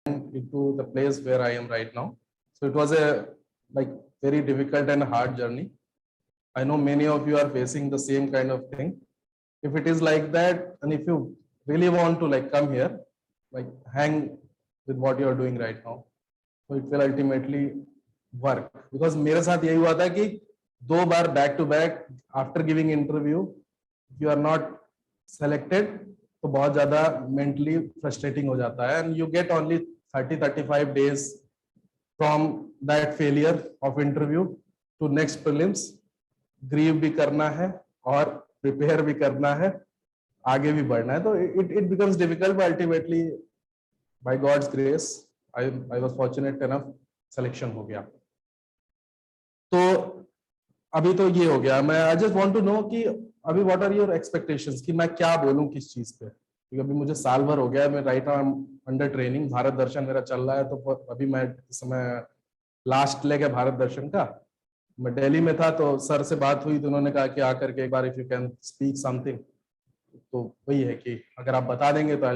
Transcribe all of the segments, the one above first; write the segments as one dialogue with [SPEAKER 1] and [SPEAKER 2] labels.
[SPEAKER 1] into the place where I am right now. So it was a very difficult and hard journey. I know many of you are facing the same kind of thing. If it is like that, and if you really want to come here, hang with what you are doing right now, so it will ultimately work. Because मेरे साथ यही हुआ था कि 2 बार back to back after giving interview, if you are not selected, तो बहुत ज़्यादा mentally frustrating हो जाता है, and you get only 30-35 days from that failure of interview to next prelims. grieve भी करना है और prepare भी करना है, आगे भी बढ़ना है, तो it becomes difficult, but ultimately by God's grace I was fortunate enough, selection हो गया. तो अभी तो ये हो गया. मैं I just want to know कि अभी what are your expectations कि मैं क्या बोलूं किस चीज पे, क्योंकि अभी मुझे साल भर हो गया, मैं right now under training. Bharat Darshan मेरा चल रहा है, तो अभी मैं इस समय लास्ट लेग है भारत दर्शन का. मैं दिल्ली में था, तो सर से बात हुई, तो उन्होंने कहा कि आकर के एक बार if you can speak something. तो वही है कि अगर आप बता देंगे तो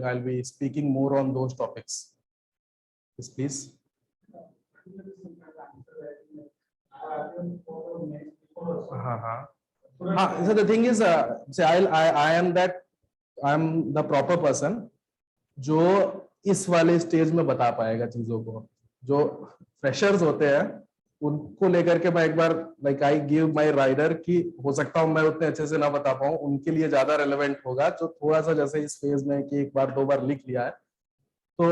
[SPEAKER 1] I'll be speaking more on those topics. Yes, please. So the thing is, say I am the proper person जो इस वाले स्टेज में बता पाएगा चीजों को. जो फ्रेशर्स होते हैं उनको लेकर के मैं एक बार आई गिव माय राइडर कि हो सकता हूँ मैं उतने अच्छे से ना बता पाऊँ, उनके लिए ज्यादा रेलेवेंट होगा जो थोड़ा सा जैसे इस फेज में कि एक बार 2 बार लिख लिया है. तो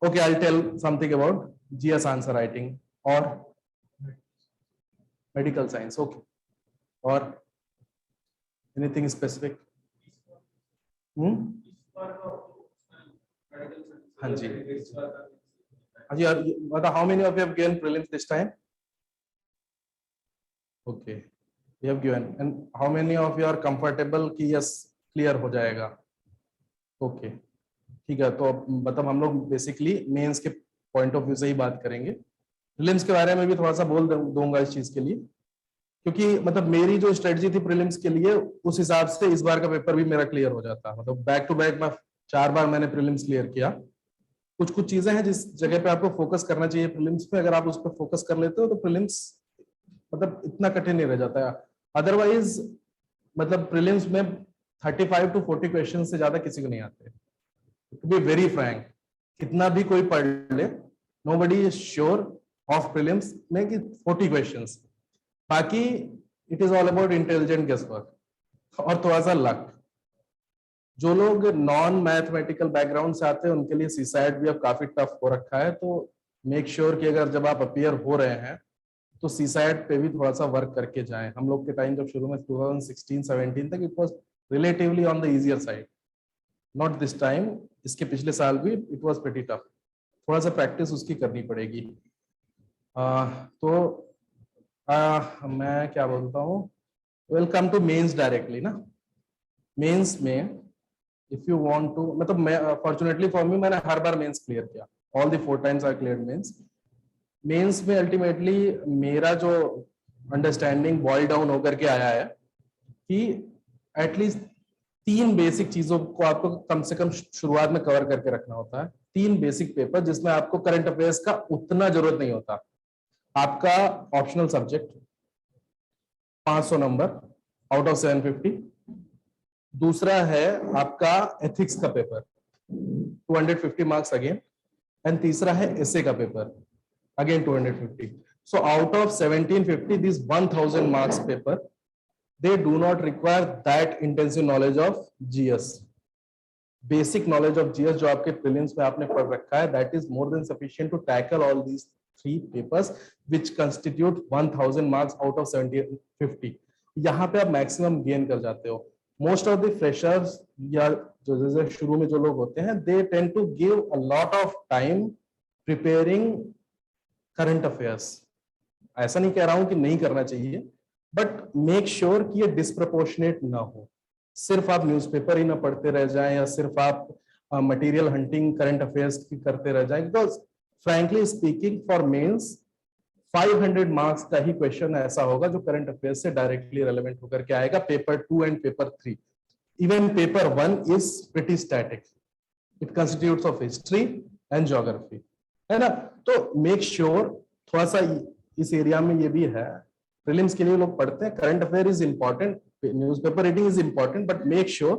[SPEAKER 1] okay, I tell something about GS answer writing और मेडिकल साइंस. ओके, और एनीथिंग स्पेसिफिक? हाँ जी, हाँ जी. How many of you have given prelims this time? Okay, you have given, and how many of you are comfortable कि yes clear हो जाएगा? Okay, ठीक है. तो मतलब हम लोग बेसिकली मेंस के पॉइंट ऑफ व्यू से ही बात करेंगे. प्रीलिम्स के बारे में भी थोड़ा सा बोल दूंगा इस चीज के लिए, क्योंकि मतलब मेरी जो स्ट्रेटजी थी प्रीलिम्स के लिए, उस हिसाब से इस बार का पेपर भी मेरा क्लियर हो जाता. मतलब बैक टू बैक मैं 4 बार मैंने प्रीलिम्स क्लियर किया. कुछ चीजें हैं जिस जगह पे आपको फोकस करना चाहिए प्रीलिम्स पे, अगर आप उस पर फोकस कर लेते हो तो प्रीलिम्स मतलब इतना कठिन नहीं रह जाता है. अदरवाइज मतलब प्रीलिम्स में 35 to 40 क्वेश्चन से ज्यादा किसी को नहीं आते. टू बी वेरी फ्रैंक, कितना भी कोई पढ़ ले, nobody is sure of prelims में कि 40 क्वेश्चंस. बाकी it is all about intelligent guesswork और थोड़ा सा लक. जो लोग नॉन मैथमेटिकल बैकग्राउंड से आते हैं उनके लिए सीसैट भी अब काफी टफ हो रखा है. तो मेक श्योर कि अगर जब आप अपीयर हो रहे हैं तो सीसैट पे भी थोड़ा सा वर्क करके जाएं. हम लोग के टाइम जब शुरू में 2016-17 तक it was relatively on the easier side, not this time. इसके पिछले साल भी इट वाज प्रीटी टफ. थोड़ा सा प्रैक्टिस उसकी करनी पड़ेगी. मैं क्या बोलता हूँ, वेलकम टू मेंस डायरेक्टली ना. मेंस में इफ यू वांट टू, मतलब मैं फॉर्चुनेटली फॉर मी मैंने हर बार मेंस क्लियर किया. All the 4 times I cleared mains. Mains में अल्टीमेटली मेरा जो अंडरस्टैंडिंग बॉयल डाउन होकर के आया है कि एटलीस्ट 3 बेसिक चीजों को आपको कम से कम शुरुआत में कवर करके रखना होता है. 3 बेसिक पेपर जिसमें आपको करंट अफेयर्स का उतना जरूरत नहीं होता. आपका optional subject 500 number out of 750. दूसरा है आपका एथिक्स का पेपर 250 मार्क्स अगेन. एंड तीसरा है एसे का paper again 250. So out of 1750, this 1000 marks paper, they do not require that intensive knowledge of GS. Basic knowledge of GS जो आपके prelims में आपने पढ़ रखा है, that is more than sufficient to tackle all these 3 papers which constitute 1000 marks out of 1750. यहाँ पे आप maximum gain कर जाते हो. Most of the freshers या जो जैसे शुरू में जो लोग होते हैं, they tend to give a lot of time preparing current affairs. ऐसा नहीं कह रहा हूं कि नहीं करना चाहिए, बट मेक श्योर कि ये डिस्प्रपोर्शनेट ना हो. सिर्फ आप न्यूज़पेपर ही ना पढ़ते रह जाएं या सिर्फ आप मटेरियल हंटिंग करंट अफेयर्स की करते रह जाएं. Because frankly speaking for mains 500 marks का ही क्वेश्चन ऐसा होगा जो करंट अफेयर्स से डायरेक्टली रेलेवेंट होकर के आएगा. Paper 2 and paper 3, even paper 1 is pretty static. It constitutes of history, and geography, है ना। तो मेक श्योर थोड़ा सा इस एरिया में ये भी है, प्रीलिम्स के लिए लोग पढ़ते हैं, current affair is important, newspaper reading is important, but make sure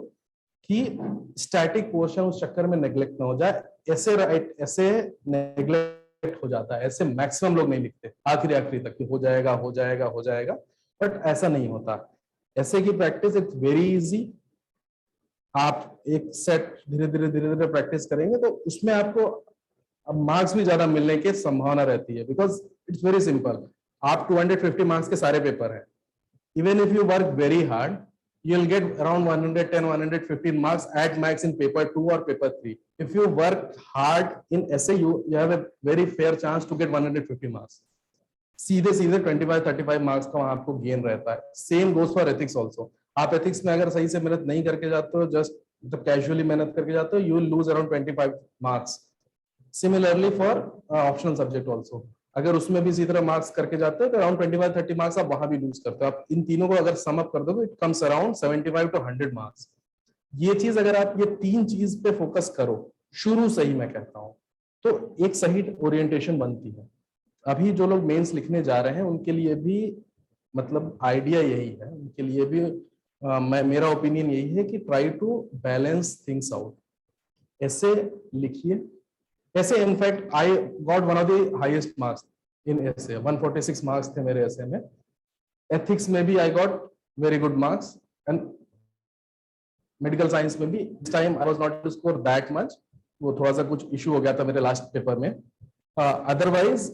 [SPEAKER 1] कि स्टैटिक पोर्शन उस चक्कर में नेग्लेक्ट ना हो जाए। ऐसे नेग्लेक्ट हो जाता है, ऐसे मैक्सिमम लोग नहीं लिखते आखिरी तक कि हो जाएगा हो जाएगा हो जाएगा, बट ऐसा नहीं होता। ऐसे की प्रैक्टिस इट्स वेरी इजी। आप एक सेट धीरे धीरे प्रैक्टिस करेंगे तो उसमें आपको मार्क्स भी ज्यादा मिलने की संभावना रहती है, बिकॉज इट्स वेरी सिंपल। आप 250 मार्क्स के सारे पेपर हैं, even if you work very hard you'll get around 110 115 marks at max in paper 2 or paper 3. If you work hard in essay, you have a very fair chance to get 150 marks. सीधे 25-35 marks का वहां आपको gain रहता है। Same goes for ethics also. आप ethics में अगर सही से मेहनत नहीं करके जाते हो, जस्ट मतलब कैजुअली मेहनत करके जाते हो, you will lose around 25 marks. Similarly for optional subject also, अगर उसमें भी इसी तरह मार्क्स करके जाते हो तो अराउंड 25-30 मार्क्स आप वहां भी लूज करते हो। आप इन तीनों को अगर सम अप कर दो तो it comes around 75 to 100 marks. ये चीज अगर आप ये तीन चीज पे फोकस करो शुरू से ही, मैं कहता हूं, तो एक सही ओरिएंटेशन बनती है। अभी जो लोग मेंस लिखने जा रहे हैं उनके लिए भी मतलब आइडिया यही है, उनके लिए भी मेरा ओपिनियन यही है कि try to balance things out. Essay लिखिए, essay in fact I got one of the highest marks in essay, 146 marks थे मेरे ऐसे में। एथिक्स में भी I got very good marks, and medical science में भी this time I was not to score that much, वो थोड़ा सा कुछ इशू हो गया था मेरे लास्ट पेपर में। अदरवाइज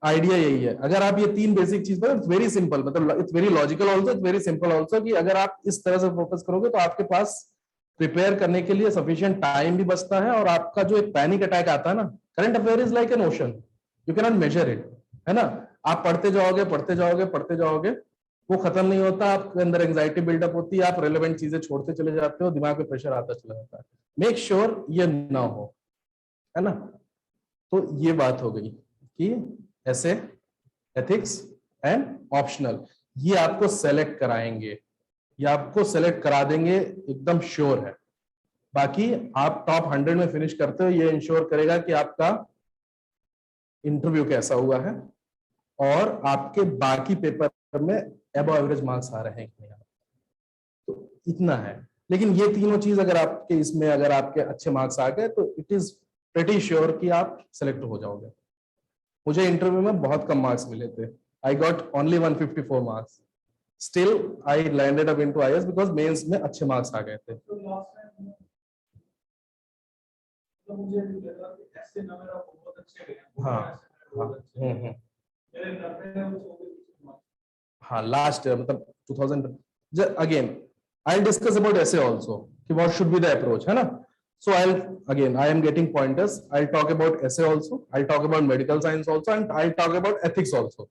[SPEAKER 1] आइडिया यही है, अगर आप ये तीन बेसिक चीज पर, इट्स वेरी सिंपल, मतलब it's very logical also, it's very simple also, कि अगर आप इस तरह से फोकस करोगे तो आपके पास प्रिपेयर करने के लिए सफिशिएंट टाइम भी बचता है, और आपका जो एक पैनिक अटैक आता है ना, current affair is like an ocean, you can not measure it, है ना। आप पढ़ते जाओगे पढ़ते जाओगे पढ़ते जाओगे, वो खत्म नहीं होता, आपके अंदर एंजाइटी बिल्डअप होती है, आप रेलेवेंट चीजें छोड़ते चले जाते हो, दिमाग पे प्रेशर आता चला जाता है। मेक श्योर ये ना हो, है ना। तो ये बात हो गई कि ऐसे एथिक्स एंड ऑप्शनल, ये आपको सेलेक्ट कराएंगे, ये आपको सेलेक्ट करा देंगे, एकदम श्योर है। बाकी आप टॉप 100 में फिनिश करते हो, ये इंश्योर करेगा कि आपका इंटरव्यू कैसा हुआ है और आपके बाकी पेपर में अबव एवरेज मार्क्स आ रहे हैं कि नहीं। तो इतना है, लेकिन ये तीनों चीज अगर आपके इसमें अगर आपके अच्छे मार्क्स आ गए तो इट इज प्रीटी श्योर कि आप सेलेक्ट हो जाओगे। मुझे इंटरव्यू में बहुत कम मार्क्स मिले थे, I got only 154 marks, still I landed up into IAS because mains में अच्छे मार्क्स आ गए थे। हाँ हाँ लास्ट मतलब 2000 अगेन आई डिस्कस अबाउट ऐसे ऑल्सो कि what should be the approach, है ना। So I am getting pointers. I'll talk about essay also. I'll talk about medical science also, and I'll talk about ethics also.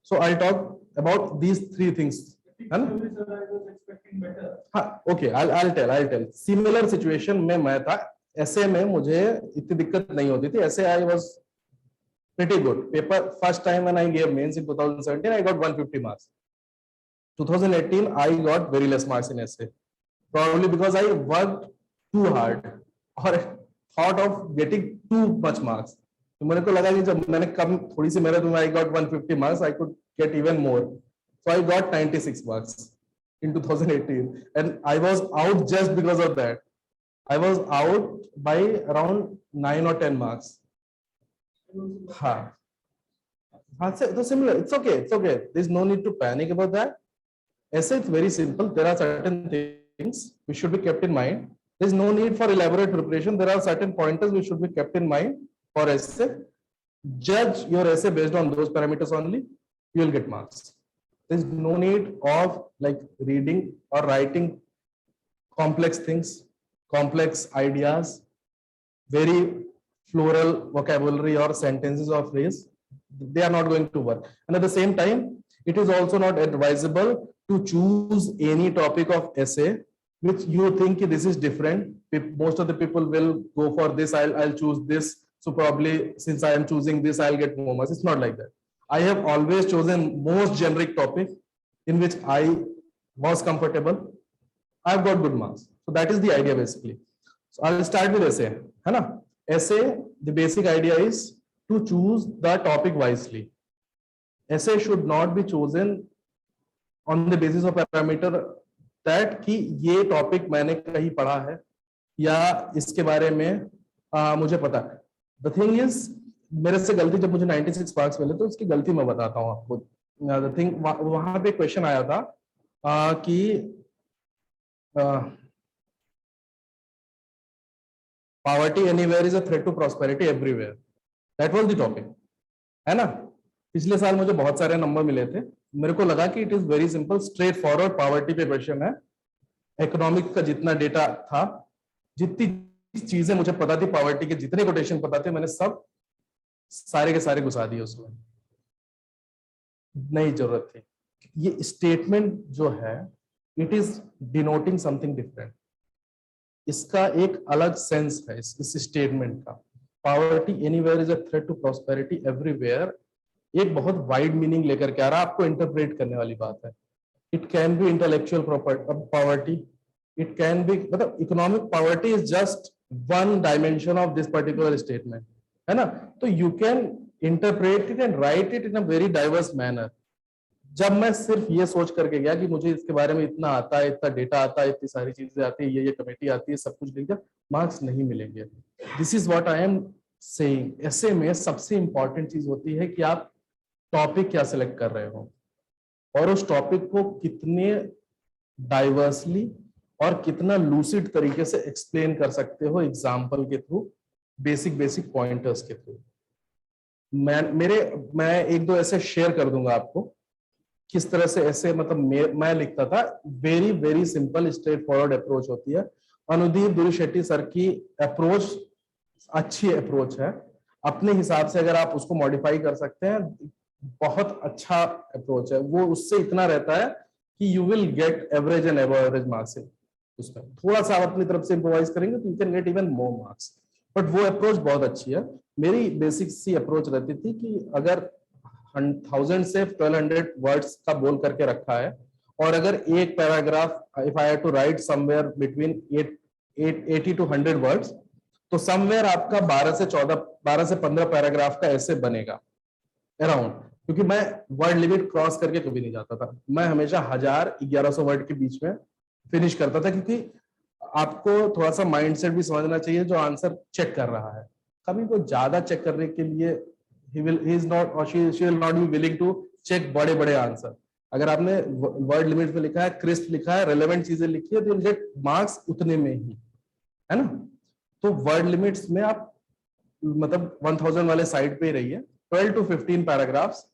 [SPEAKER 1] So I'll talk about these three things. Okay, I'll tell. Similar situation में मैं था, essay में मुझे इतनी दिक्कत नहीं होती थी। Essay I was pretty good. Paper first time when I gave mains in 2017, I got 150 marks. 2018 I got very less marks in essay, probably because I worked too hard और thought of getting too much marks. तो मेरे को लगा कि जब मैंने कम थोड़ी सी मेहनत में I got 150 marks, I could get even more. So I got 96 marks in 2018, and I was out just because of that. I was out by around 9 or 10 marks. हाँ so similar. It's okay. There's no need to panic about that. Essay it's very simple. There are certain things which should be kept in mind. There's no need for elaborate preparation. There are certain pointers which should be kept in mind for essay. Judge your essay based on those parameters only. You will get marks. There's no need of like reading or writing complex things, complex ideas, very floral vocabulary or sentences or phrase. They are not going to work. And at the same time, it is also not advisable to choose any topic of essay which you think this is different. Most of the people will go for this. I'll choose this. So probably since I am choosing this, I'll get more marks. It's not like that. I have always chosen most generic topic in which I was comfortable. I've got good marks. So that is the idea basically. So I'll start with essay. है ना? Essay the basic idea is to choose the topic wisely. Essay should not be chosen on the basis of parameter that कि ये topic मैंने कहीं पढ़ा है या इसके बारे में मुझे पता है. The thing is, मेरे से गलती, जब मुझे 96 मार्क्स मिले तो उसकी गलती मैं बताता हूँ आपको. The thing, वहां पे क्वेश्चन आया था कि poverty anywhere is a threat to prosperity everywhere. That was the topic, है ना. पिछले साल मुझे बहुत सारे नंबर मिले थे. मेरे को लगा कि it is very simple, straight forward, poverty पे क्वेश्चन है. इकोनॉमिक का जितना डेटा था, जितनी चीजें मुझे पता थी, पावर्टी के जितने कोटेशन पता थे, मैंने सब सारे के सारे घुसा दिए उसमें. नहीं जरूरत थी. ये स्टेटमेंट जो है, it is denoting something different. इसका एक अलग सेंस है इस स्टेटमेंट का. Poverty anywhere is a threat to prosperity everywhere एक बहुत वाइड मीनिंग लेकर के आ रहा है, आपको इंटरप्रेट करने वाली बात है. It can be intellectual poverty, it can be, मतलब economic poverty is just one dimension of this particular statement, है ना. तो you can interpret it and write it in a very diverse manner. जब मैं सिर्फ ये सोच करके गया कि मुझे इसके बारे में इतना आता है, इतना डेटा आता है, इतनी सारी चीजें आती है, ये कमेटी आती है, सब कुछ लिख दिया, मार्क्स नहीं मिलेंगे. This is what I am saying. ऐसे में सबसे इंपॉर्टेंट चीज होती है कि आप टॉपिक क्या सिलेक्ट कर रहे हो और उस टॉपिक को कितने डाइवर्सली और कितना लूसिड तरीके से एक्सप्लेन कर सकते हो एग्जाम्पल के थ्रू, बेसिक पॉइंटर्स के थ्रू. मैं एक दो ऐसे शेयर कर दूंगा आपको किस तरह से ऐसे, मतलब मैं लिखता था. Very simple straight forward approach होती है. अनुदीप दुरी शेट्टी सर की अप्रोच अच्छी अप्रोच है. अपने हिसाब से अगर आप उसको मॉडिफाई कर सकते हैं, बहुत अच्छा अप्रोच है वो. उससे इतना रहता है कि you will gate average and above average marks. उसमें थोड़ा सा आप अपनी तरफ से इम्प्रोवाइज करेंगे तो you can get even more marks. But वो अप्रोच बहुत अच्छी है. मेरी बेसिक सी अप्रोच रहती थी कि अगर 1000 से 1200 वर्ड्स का बोल करके रखा है और अगर एक paragraph, if I have to write somewhere between 80 to 100 words, तो समवेयर आपका 12 से 15 पैराग्राफ का ऐसे बनेगा अराउंड. क्योंकि मैं वर्ड लिमिट क्रॉस करके कभी नहीं जाता था. मैं हमेशा 1000-1100 वर्ड के बीच में फिनिश करता था, क्योंकि आपको थोड़ा सा माइंडसेट भी समझना चाहिए जो आंसर चेक कर रहा है. कभी को ज्यादा चेक करने के लिए he is not or she will not be willing to check बड़े आंसर. अगर आपने वर्ड लिमिट में लिखा है, क्रिस्प लिखा है, रेलेवेंट चीजें लिखी है, तो you'll get मार्क्स उतने में ही, है ना. तो वर्ड लिमिट्स में आप मतलब 1000 वाले साइड पे ही रहिए. 12 to 15 paragraphs,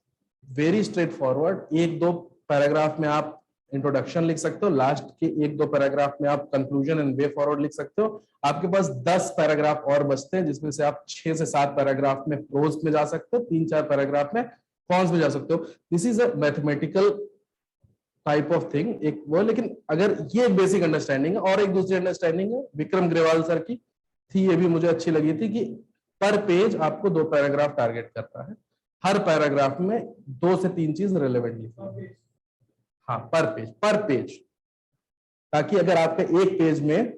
[SPEAKER 1] very straight forward. एक दो पैराग्राफ में आप इंट्रोडक्शन लिख सकते हो, लास्ट के एक दो पैराग्राफ में आप कंक्लूजन एंड वे फॉरवर्ड लिख सकते हो. आपके पास 10 पैराग्राफ और बचते हैं, जिसमें से आप 6 से 7 पैराग्राफ में प्रोज में जा सकते हो, 3-4 पैराग्राफ में कॉन्स में जा सकते हो. This is a mathematical type of thing एक वो. लेकिन अगर ये बेसिक अंडरस्टैंडिंग है, और एक दूसरी अंडरस्टैंडिंग है विक्रम ग्रेवाल सर की थी, ये भी मुझे अच्छी लगी थी, कि पर पेज आपको 2 पैराग्राफ टारगेट करता है. हर पैराग्राफ में 2 से 3 चीज रिलेवेंट लिखी. हाँ, पर पेज, ताकि अगर आपके एक पेज में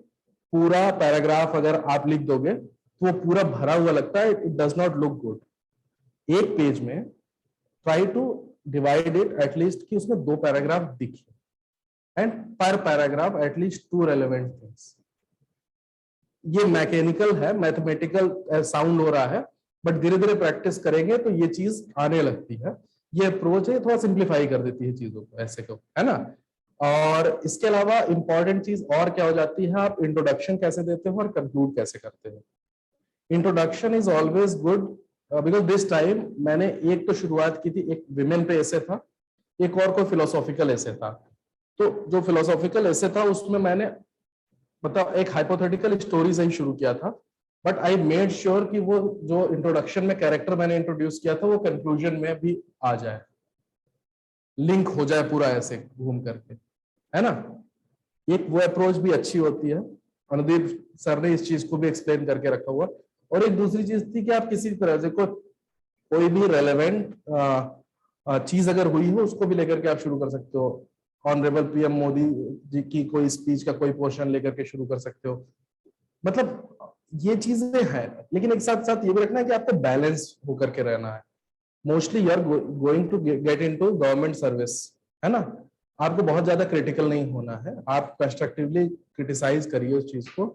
[SPEAKER 1] पूरा पैराग्राफ अगर आप लिख दोगे तो वो पूरा भरा हुआ लगता है, it does not look good. एक पेज में try to divide it at least कि उसमें 2 पैराग्राफ दिखे, and per paragraph at least 2 relevant things. ये मैकेनिकल है, मैथमेटिकल साउंड हो रहा है, बट धीरे धीरे प्रैक्टिस करेंगे तो ये चीज आने लगती है. ये अप्रोच है, थोड़ा सिंप्लीफाई कर देती है चीजों को, ऐसे को, है ना. और इसके अलावा इंपॉर्टेंट चीज और क्या हो जाती है, आप इंट्रोडक्शन कैसे देते हो और कंक्लूड कैसे करते हो. Introduction is always good, because this time मैंने एक तो शुरुआत की थी, एक विमेन पे ऐसे था, एक और कोई फिलोसॉफिकल ऐसे था. तो जो फिलोसॉफिकल ऐसे था उसमें मैंने मतलब एक हाइपोथेटिकल स्टोरी से ही शुरू किया था, बट आई मेड श्योर कि वो जो इंट्रोडक्शन में कैरेक्टर मैंने इंट्रोड्यूस किया था वो कंक्लूजन में भी आ जाए, लिंक हो जाए पूरा ऐसे घूम करके, है ना. एक वो अप्रोच भी अच्छी होती है. अनुदीप सर ने इस चीज को भी एक्सप्लेन करके रखा हुआ. और एक दूसरी चीज थी कि आप किसी तरह से कोई भी रेलेवेंट चीज अगर हुई हो उसको भी लेकर के आप शुरू कर सकते हो. ऑनरेबल पीएम मोदी जी की कोई स्पीच का कोई पोर्शन लेकर के शुरू कर सकते हो. मतलब ये चीजें हैं, लेकिन एक साथ साथ ये भी रखना है कि आपको बैलेंस होकर के रहना है। Mostly you are going to get into government service, है ना। आपको बहुत ज्यादा क्रिटिकल नहीं होना है, आप कंस्ट्रक्टिवली क्रिटिसाइज करिए उस चीज को,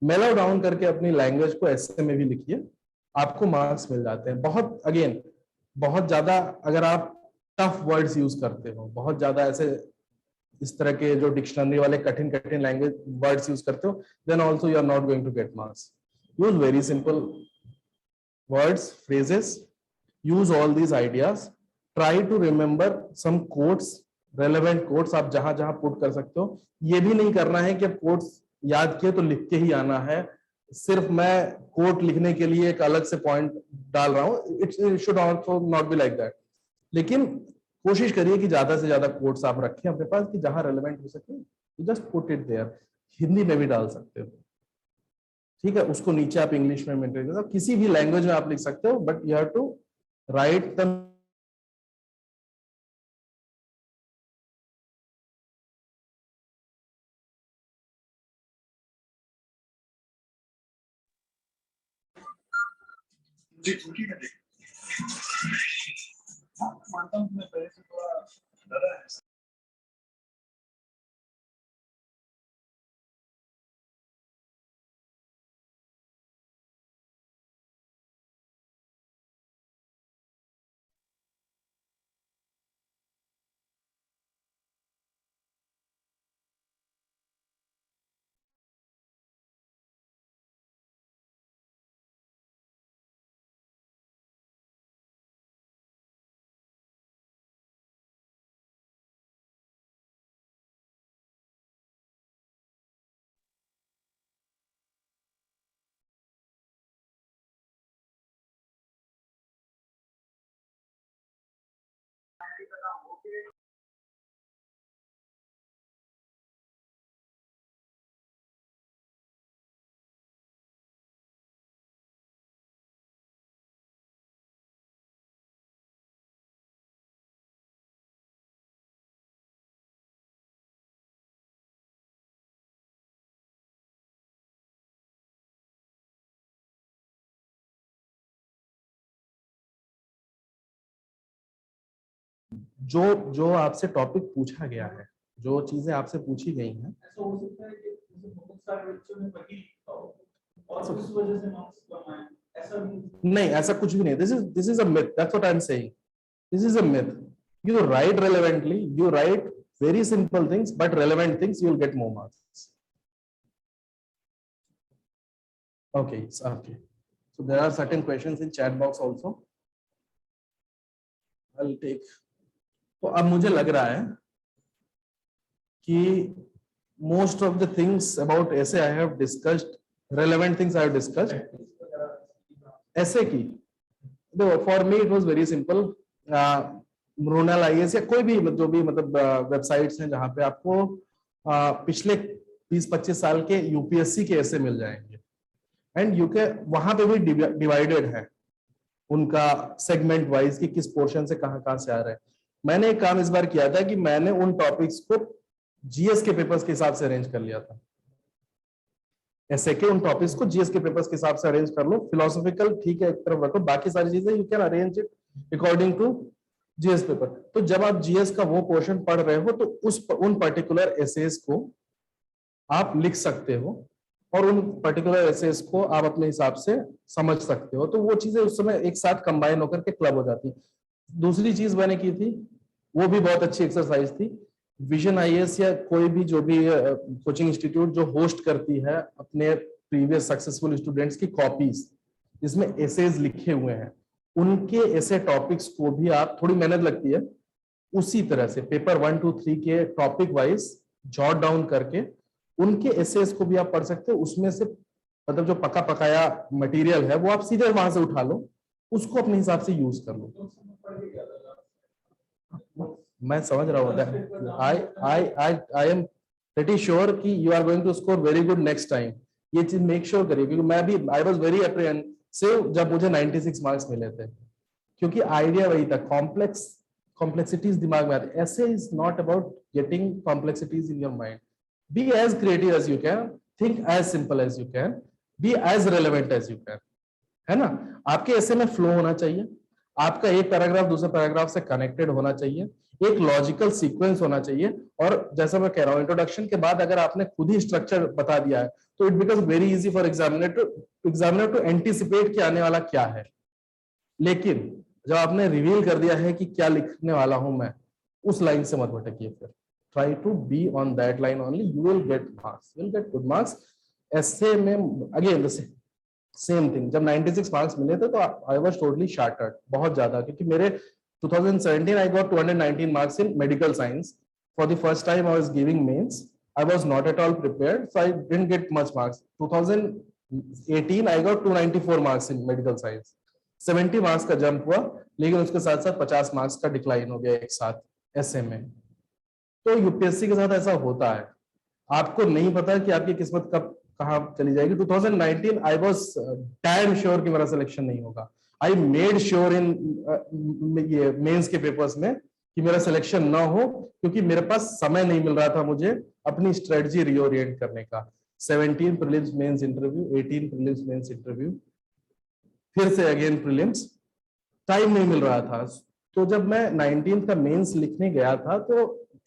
[SPEAKER 1] मेलो डाउन करके अपनी लैंग्वेज को ऐसे में भी लिखिए, आपको मार्क्स मिल जाते हैं। बहुत अगेन बहुत ज्यादा अगर आप टफ वर्ड्स यूज करते हो, बहुत ज्यादा ऐसे इस तरह के जो डिक्शनरी वाले कठिन कठिन लैंग्वेज वर्ड्स यूज करते हो, then also you are not going to get marks. Use very simple words, phrases, use all these ideas, try to remember some quotes, relevant quotes आप जहां जहां पुट कर सकते हो। ये भी नहीं करना है कि अब quotes याद किए तो लिख के ही आना है, सिर्फ मैं कोट लिखने के लिए एक अलग से पॉइंट डाल रहा हूँ, it should also not be like that. लेकिन कोशिश करिए कि ज्यादा से ज्यादा कोट्स आप रखें अपने पास, कि जहां रेलेवेंट हो सके just put it there. Hindi में भी डाल सकते हो, ठीक है, उसको नीचे आप इंग्लिश में मेंटेन कर, किसी भी लैंग्वेज में आप लिख सकते हो, but you have to write the
[SPEAKER 2] जी छुट्टी में देख मानता हूँ मैं पहले से थोड़ा डरा है।
[SPEAKER 1] जो जो आपसे टॉपिक पूछा गया है, जो चीजें आपसे पूछी गई हैं,
[SPEAKER 2] ऐसा हो सकता है कि जैसे बहुत सारे बच्चों ने वही लिखा हो और उस वजह से मार्क्स कम आए, ऐसा भी
[SPEAKER 1] नहीं ऐसा कुछ भी नहीं। This is a myth, that's what I am saying, this is a myth. You write relevantly, you write very simple things, but relevant things, you will get more marks. Okay, okay. So there are certain questions in chat box also. I'll take. तो अब मुझे लग रहा है कि most of the things about essay I have discussed, relevant things I have discussed. ऐसे की, देखो for me it was very simple. Mrinal IAS या कोई भी जो भी मतलब वेबसाइट्स हैं जहां पे आपको पिछले 20-25 साल के यूपीएससी के ऐसे मिल जाएंगे, एंड यूके वहां पे भी डिवाइडेड है उनका सेगमेंट वाइज कि किस पोर्शन से कहां से आ रहे हैं। मैंने एक काम इस बार किया था कि मैंने उन टॉपिक्स को जीएस के पेपर्स के हिसाब से अरेंज कर लिया था। ऐसे के उन टॉपिक्स को जीएस के पेपर्स के हिसाब से अरेंज कर लो, फिलोसॉफिकल ठीक है एक तरफ रखो, बाकी सारी चीजें you can arrange it according to GS paper. तो जब आप जीएस का वो पोर्शन पढ़ रहे हो तो उन पर्टिकुलर एसेस को आप लिख सकते हो और उन पर्टिकुलर एसेस को आप अपने हिसाब से समझ सकते हो, तो वो चीजें उस समय एक साथ कंबाइन होकर के क्लब हो जाती। दूसरी चीज मैंने की थी, वो भी बहुत अच्छी एक्सरसाइज थी, विजन आईएएस या कोई भी जो भी कोचिंग इंस्टीट्यूट जो होस्ट करती है अपने प्रीवियस सक्सेसफुल स्टूडेंट्स की कॉपीज जिसमें एसेज लिखे हुए हैं, उनके ऐसे टॉपिक्स को भी आप, थोड़ी मेहनत लगती है, उसी तरह से पेपर 1, 2, 3 के टॉपिक वाइज जॉट डाउन करके उनके एसेज को भी आप पढ़ सकते हो। उसमें से मतलब जो पका पकाया मटेरियल है वो आप सीधे वहां से उठा लो, उसको अपने हिसाब से यूज कर लो। मैं समझ रहा हूँ, आई एम प्रीटी श्योर कि you are going to score very good next time. ये चीज मेक श्योर करिए, क्योंकि मैं भी आई वाज वेरी अप्रीहेंसिव जब मुझे 96 मार्क्स मिले थे, क्योंकि आइडिया वही था, कॉम्प्लेक्सिटीज दिमाग में आती। Essay is not about getting complexities in your mind, be as creative as you can, think as simple as you can, be as relevant as you can, है ना। आपके ऐसे में फ्लो होना चाहिए, आपका एक पैराग्राफ दूसरे पैराग्राफ से कनेक्टेड होना चाहिए, एक लॉजिकल सीक्वेंस होना चाहिए। और जैसा मैं कह रहा हूं, इंट्रोडक्शन के बाद अगर आपने खुद ही स्ट्रक्चर बता दिया है तो it becomes very easy for examiner to anticipate कि आने वाला क्या है। लेकिन जब आपने रिवील कर दिया है कि क्या लिखने वाला हूं मैं, उस लाइन से मत भटकिए। फिर try to be on that line only, you will get marks, you will get good marks. Essay में अगेन सेम थिंग, जब 96 मार्क्स मिले थे तो आई वाज टोटली शार्टर्ड, बहुत ज्यादा, क्योंकि मेरे 2017 I got 219 marks in medical science. For the first time I was giving mains, I was not at all prepared, so I didn't get much marks. 2018 I got 294 marks in medical science, 70 marks का jump हुआ, लेकिन उसके साथ साथ 50 marks का decline हो गया एक साथ ऐसे में। तो यूपीएससी के साथ ऐसा होता है, आपको नहीं पता कि आपकी किस्मत कब कहां चली जाएगी। 2019 आई वाज डैम श्योर कि मेरा सिलेक्शन नहीं होगा। आई मेड श्योर इन ये मेंस के पेपर्स में कि मेरा सिलेक्शन ना हो, क्योंकि मेरे पास समय नहीं मिल रहा था मुझे अपनी स्ट्रेटजी रीओरिएंट करने का। 17 prelims mains interview, 18 prelims mains interview, फिर से अगेन प्रीलिम्स, टाइम नहीं मिल रहा था। तो जब मैं 19 का मेंस लिखने गया था तो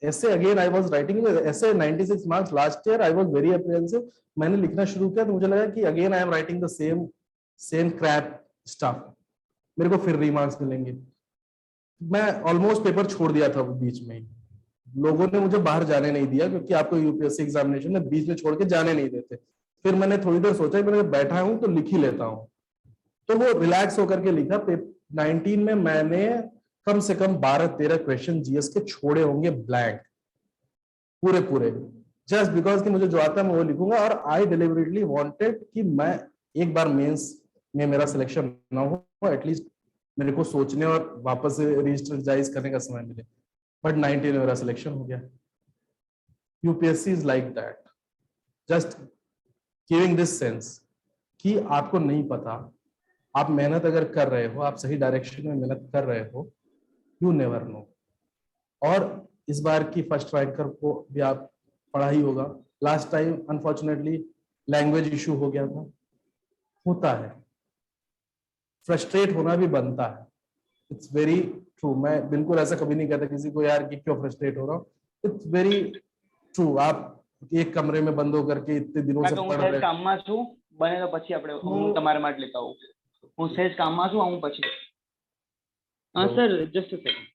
[SPEAKER 1] ऐसे अगेन आई वाज राइटिंग ऐसे 96 marks last year, I was very apprehensive. मैंने लिखना शुरू किया तो मुझे लगा कि again I am writing the same crap stuff, मेरे को फिर रीमार्क्स मिलेंगे। मैं ऑलमोस्ट पेपर छोड़ दिया था बीच में ही, लोगों ने मुझे बाहर जाने नहीं दिया, क्योंकि आपको यूपीएससी एग्जामिनेशन में बीच में छोड़ के जाने नहीं देते। फिर मैंने थोड़ी देर सोचा, मैंने बैठा हूं तो लिख ही लेता हूं, तो वो रिलैक्स होकर के लिखा। 19 में मैंने कम से कम 12-13 क्वेश्चन जीएस के छोड़े होंगे ब्लैंक, पूरे पूरे, जस्ट बिकॉज कि मुझे जो आता है मैं वो लिखूंगा। और आई डिलिबरेटली वांटेड कि मैं एक बार मेंस में मेरा सिलेक्शन ना हो, एटलीस्ट मेरे को सोचने और वापस से रीस्ट्रेटजाइज करने का समय मिले। बट 19 में मेरा सिलेक्शन हो गया। UPSC is like that, just giving this sense कि आपको नहीं पता, आप मेहनत अगर कर रहे हो, आप सही डायरेक्शन में मेहनत कर रहे हो, यू नेवर नो। और इस बार की फर्स्ट रैंकर को भी आप पढ़ा ही होगा, last time unfortunately language issue हो गया था। होता है, फ्रस्ट्रेट होना भी बनता है, इट्स वेरी ट्रू। मैं बिल्कुल ऐसा कभी नहीं कहता किसी को यार कि क्यों फ्रस्ट्रेट हो रहा हूँ, इट्स वेरी ट्रू। आप एक कमरे में बंद होकर के इतने दिनों से पढ़ रहे
[SPEAKER 3] કામમાં છું, બને તો પછી આપણે હું તમારા માટે લેતા આવું. હું સહેજ કામમાં છું, આવું પછી. હા sir, just a second.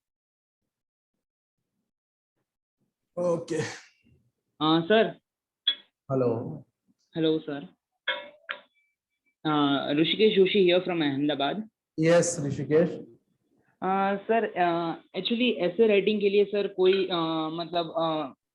[SPEAKER 1] Okay,
[SPEAKER 3] sir,
[SPEAKER 1] hello
[SPEAKER 3] hello sir. Rishikesh Joshi here from Ahmedabad.
[SPEAKER 1] Yes Rishikesh.
[SPEAKER 3] Sir actually ऐसे राइटिंग के लिए सर कोई मतलब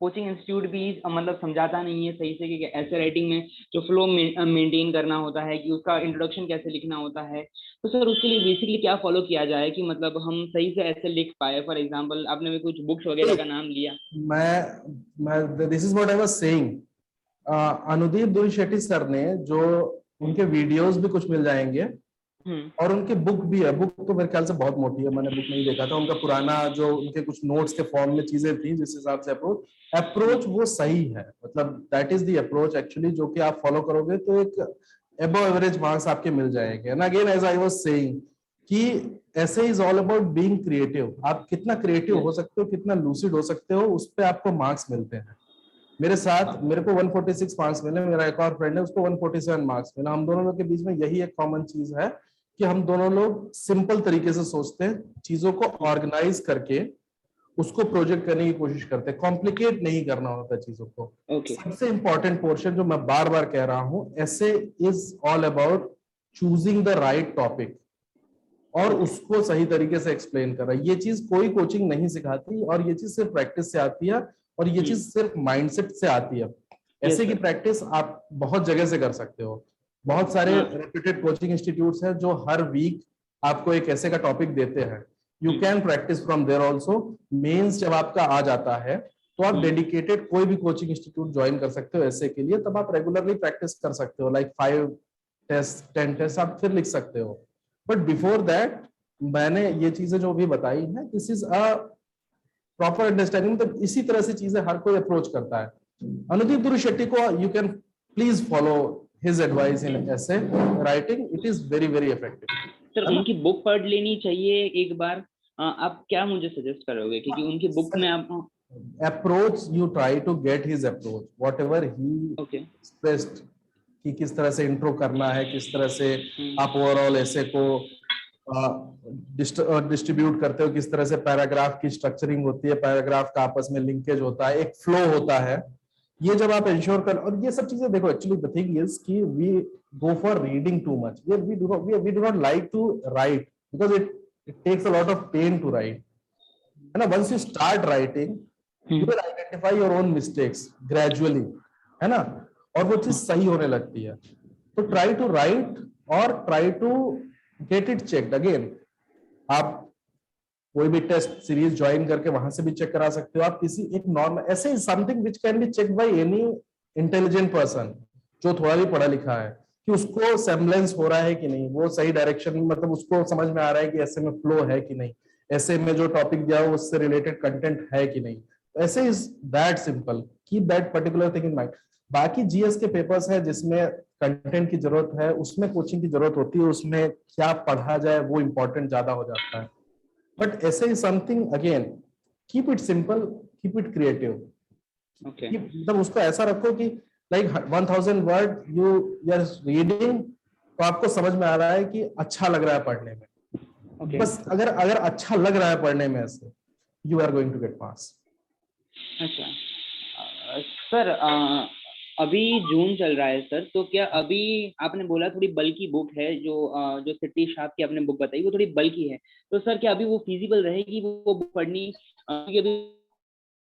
[SPEAKER 3] कोचिंग इंस्टीट्यूट भी मतलब समझाता नहीं है सही से कि ऐसे राइटिंग में जो फ्लो मेंटेन करना होता है, कि उसका इंट्रोडक्शन कैसे लिखना होता है, तो सर उसके लिए बेसिकली क्या फॉलो किया जाए कि मतलब हम सही से ऐसे लिख पाए. फॉर एग्जांपल आपने भी कुछ बुक्स वगैरह का नाम लिया.
[SPEAKER 1] मैं this is what I was saying. Anudeep दुरी शेट्टी सर ने जो उनके वीडियोस भी कुछ मिल जाएंगे और उनकी बुक भी है। बुक तो मेरे ख्याल से बहुत मोटी है, मैंने बुक नहीं देखा था। उनका पुराना जो उनके कुछ नोट्स के फॉर्म में चीजें थी, जिस हिसाब से अप्रोच वो सही है, मतलब that is the approach actually, जो कि आप फॉलो करोगे तो एक अबव एवरेज मार्क्स आपके मिल जाएंगे। And again as I was saying कि essay is all about being creative. आप कितना क्रिएटिव हो सकते हो, कितना लूसिड हो सकते हो, उस पे आपको मार्क्स मिलते हैं। मेरे साथ मेरे को 146 मार्क्स मिले, मेरा एक और फ्रेंड है उसको 147 मार्क्स मिला। हम दोनों लोग के बीच में यही एक कॉमन चीज है कि हम दोनों लोग सिंपल तरीके से सोचते हैं, चीजों को ऑर्गेनाइज करके उसको प्रोजेक्ट करने की कोशिश करते हैं। कॉम्प्लिकेट नहीं करना होता चीजों को। सबसे इंपॉर्टेंट पोर्शन जो मैं बार बार कह रहा हूं, ऐसे is all about choosing the right topic और उसको सही तरीके से एक्सप्लेन कर रहा है। ये चीज कोई कोचिंग नहीं सिखाती और ये चीज सिर्फ प्रैक्टिस से आती है और ये चीज सिर्फ माइंडसेट से आती है। ऐसे की प्रैक्टिस आप बहुत जगह से कर सकते हो। बहुत सारे रेप्यूटेड कोचिंग इंस्टीट्यूट्स हैं जो हर वीक आपको एक ऐसे का टॉपिक देते हैं। You can practice from there also. Mains जब आपका आ जाता है तो आप डेडिकेटेड कोई भी कोचिंग इंस्टीट्यूट ज्वाइन कर सकते हो ऐसे के लिए। तब आप रेगुलरली प्रैक्टिस कर सकते हो, लाइक 5 टेस्ट 10 टेस्ट आप फिर लिख सकते हो। बट बिफोर दैट मैंने ये चीजें जो भी बताई है, this is a proper understanding. तो इसी तरह से चीजें हर कोई अप्रोच करता है। अनुदीप दुरी शेट्टी को you can please follow his advice in essay writing, it is very very effective.
[SPEAKER 3] Sir
[SPEAKER 1] है ना?
[SPEAKER 3] उनकी बुक पढ़ लेनी चाहिए एक बार। आप क्या मुझे सजेस्ट करोगे, क्योंकि उनकी बुक में आप
[SPEAKER 1] Approach, you try to get his approach, whatever he
[SPEAKER 3] okay
[SPEAKER 1] expressed, कि किस तरह से इंट्रो करना है, किस तरह से आप ओवरऑल ऐसे को डिस्ट्रीब्यूट करते हो, किस तरह से पैराग्राफ की स्ट्रक्चरिंग होती है, पैराग्राफ का आपस में लिंकेज होता है, एक फ्लो होता है, ये जब आप इंश्योर कर, और ये सब चीजें देखो, एक्चुअली द थिंग इज कि we go for reading too much, we do not like to write because it takes a lot of pain to write, है ना. Once you start writing you will identify your own mistakes gradually, है ना, और वो चीज सही होने लगती है. तो try to write और try to get it checked again. आप कोई भी टेस्ट सीरीज ज्वाइन करके वहां से भी चेक करा सकते हो. आप किसी एक नॉर्मल ऐसे something which can be check by any intelligent person जो थोड़ा भी पढ़ा लिखा है, कि उसको सेम्बलेंस हो रहा है कि नहीं, वो सही डायरेक्शन में, मतलब उसको समझ में आ रहा है कि ऐसे में फ्लो है कि नहीं, ऐसे में जो टॉपिक दिया हो उससे रिलेटेड कंटेंट है कि नहीं. ऐसे is that simple, keep that particular thing in mind. बाकी जीएस के पेपर्स है जिसमें कंटेंट की जरूरत है, उसमें कोचिंग की जरूरत होती है, उसमें क्या पढ़ा जाए वो इंपॉर्टेंट ज्यादा हो जाता है. बट ऐसे is something again, keep it simple, keep it creative.
[SPEAKER 3] Okay
[SPEAKER 1] मतलब उसको ऐसा रखो कि like 1000 word you are reading, तो आपको समझ में आ रहा है कि अच्छा लग रहा है पढ़ने में.
[SPEAKER 3] ओके
[SPEAKER 1] बस अगर अच्छा लग रहा है पढ़ने में, ऐसे you are going to get pass.
[SPEAKER 3] अच्छा सर अभी जून चल रहा है सर, तो क्या अभी आपने बोला थोड़ी बल्की बुक है, जो सिटी शाप की आपने बुक बताई वो थोड़ी बल्की है, तो सर क्या अभी वो फिजिबल रहेगी वो बुक पढ़नी, क्योंकि अभी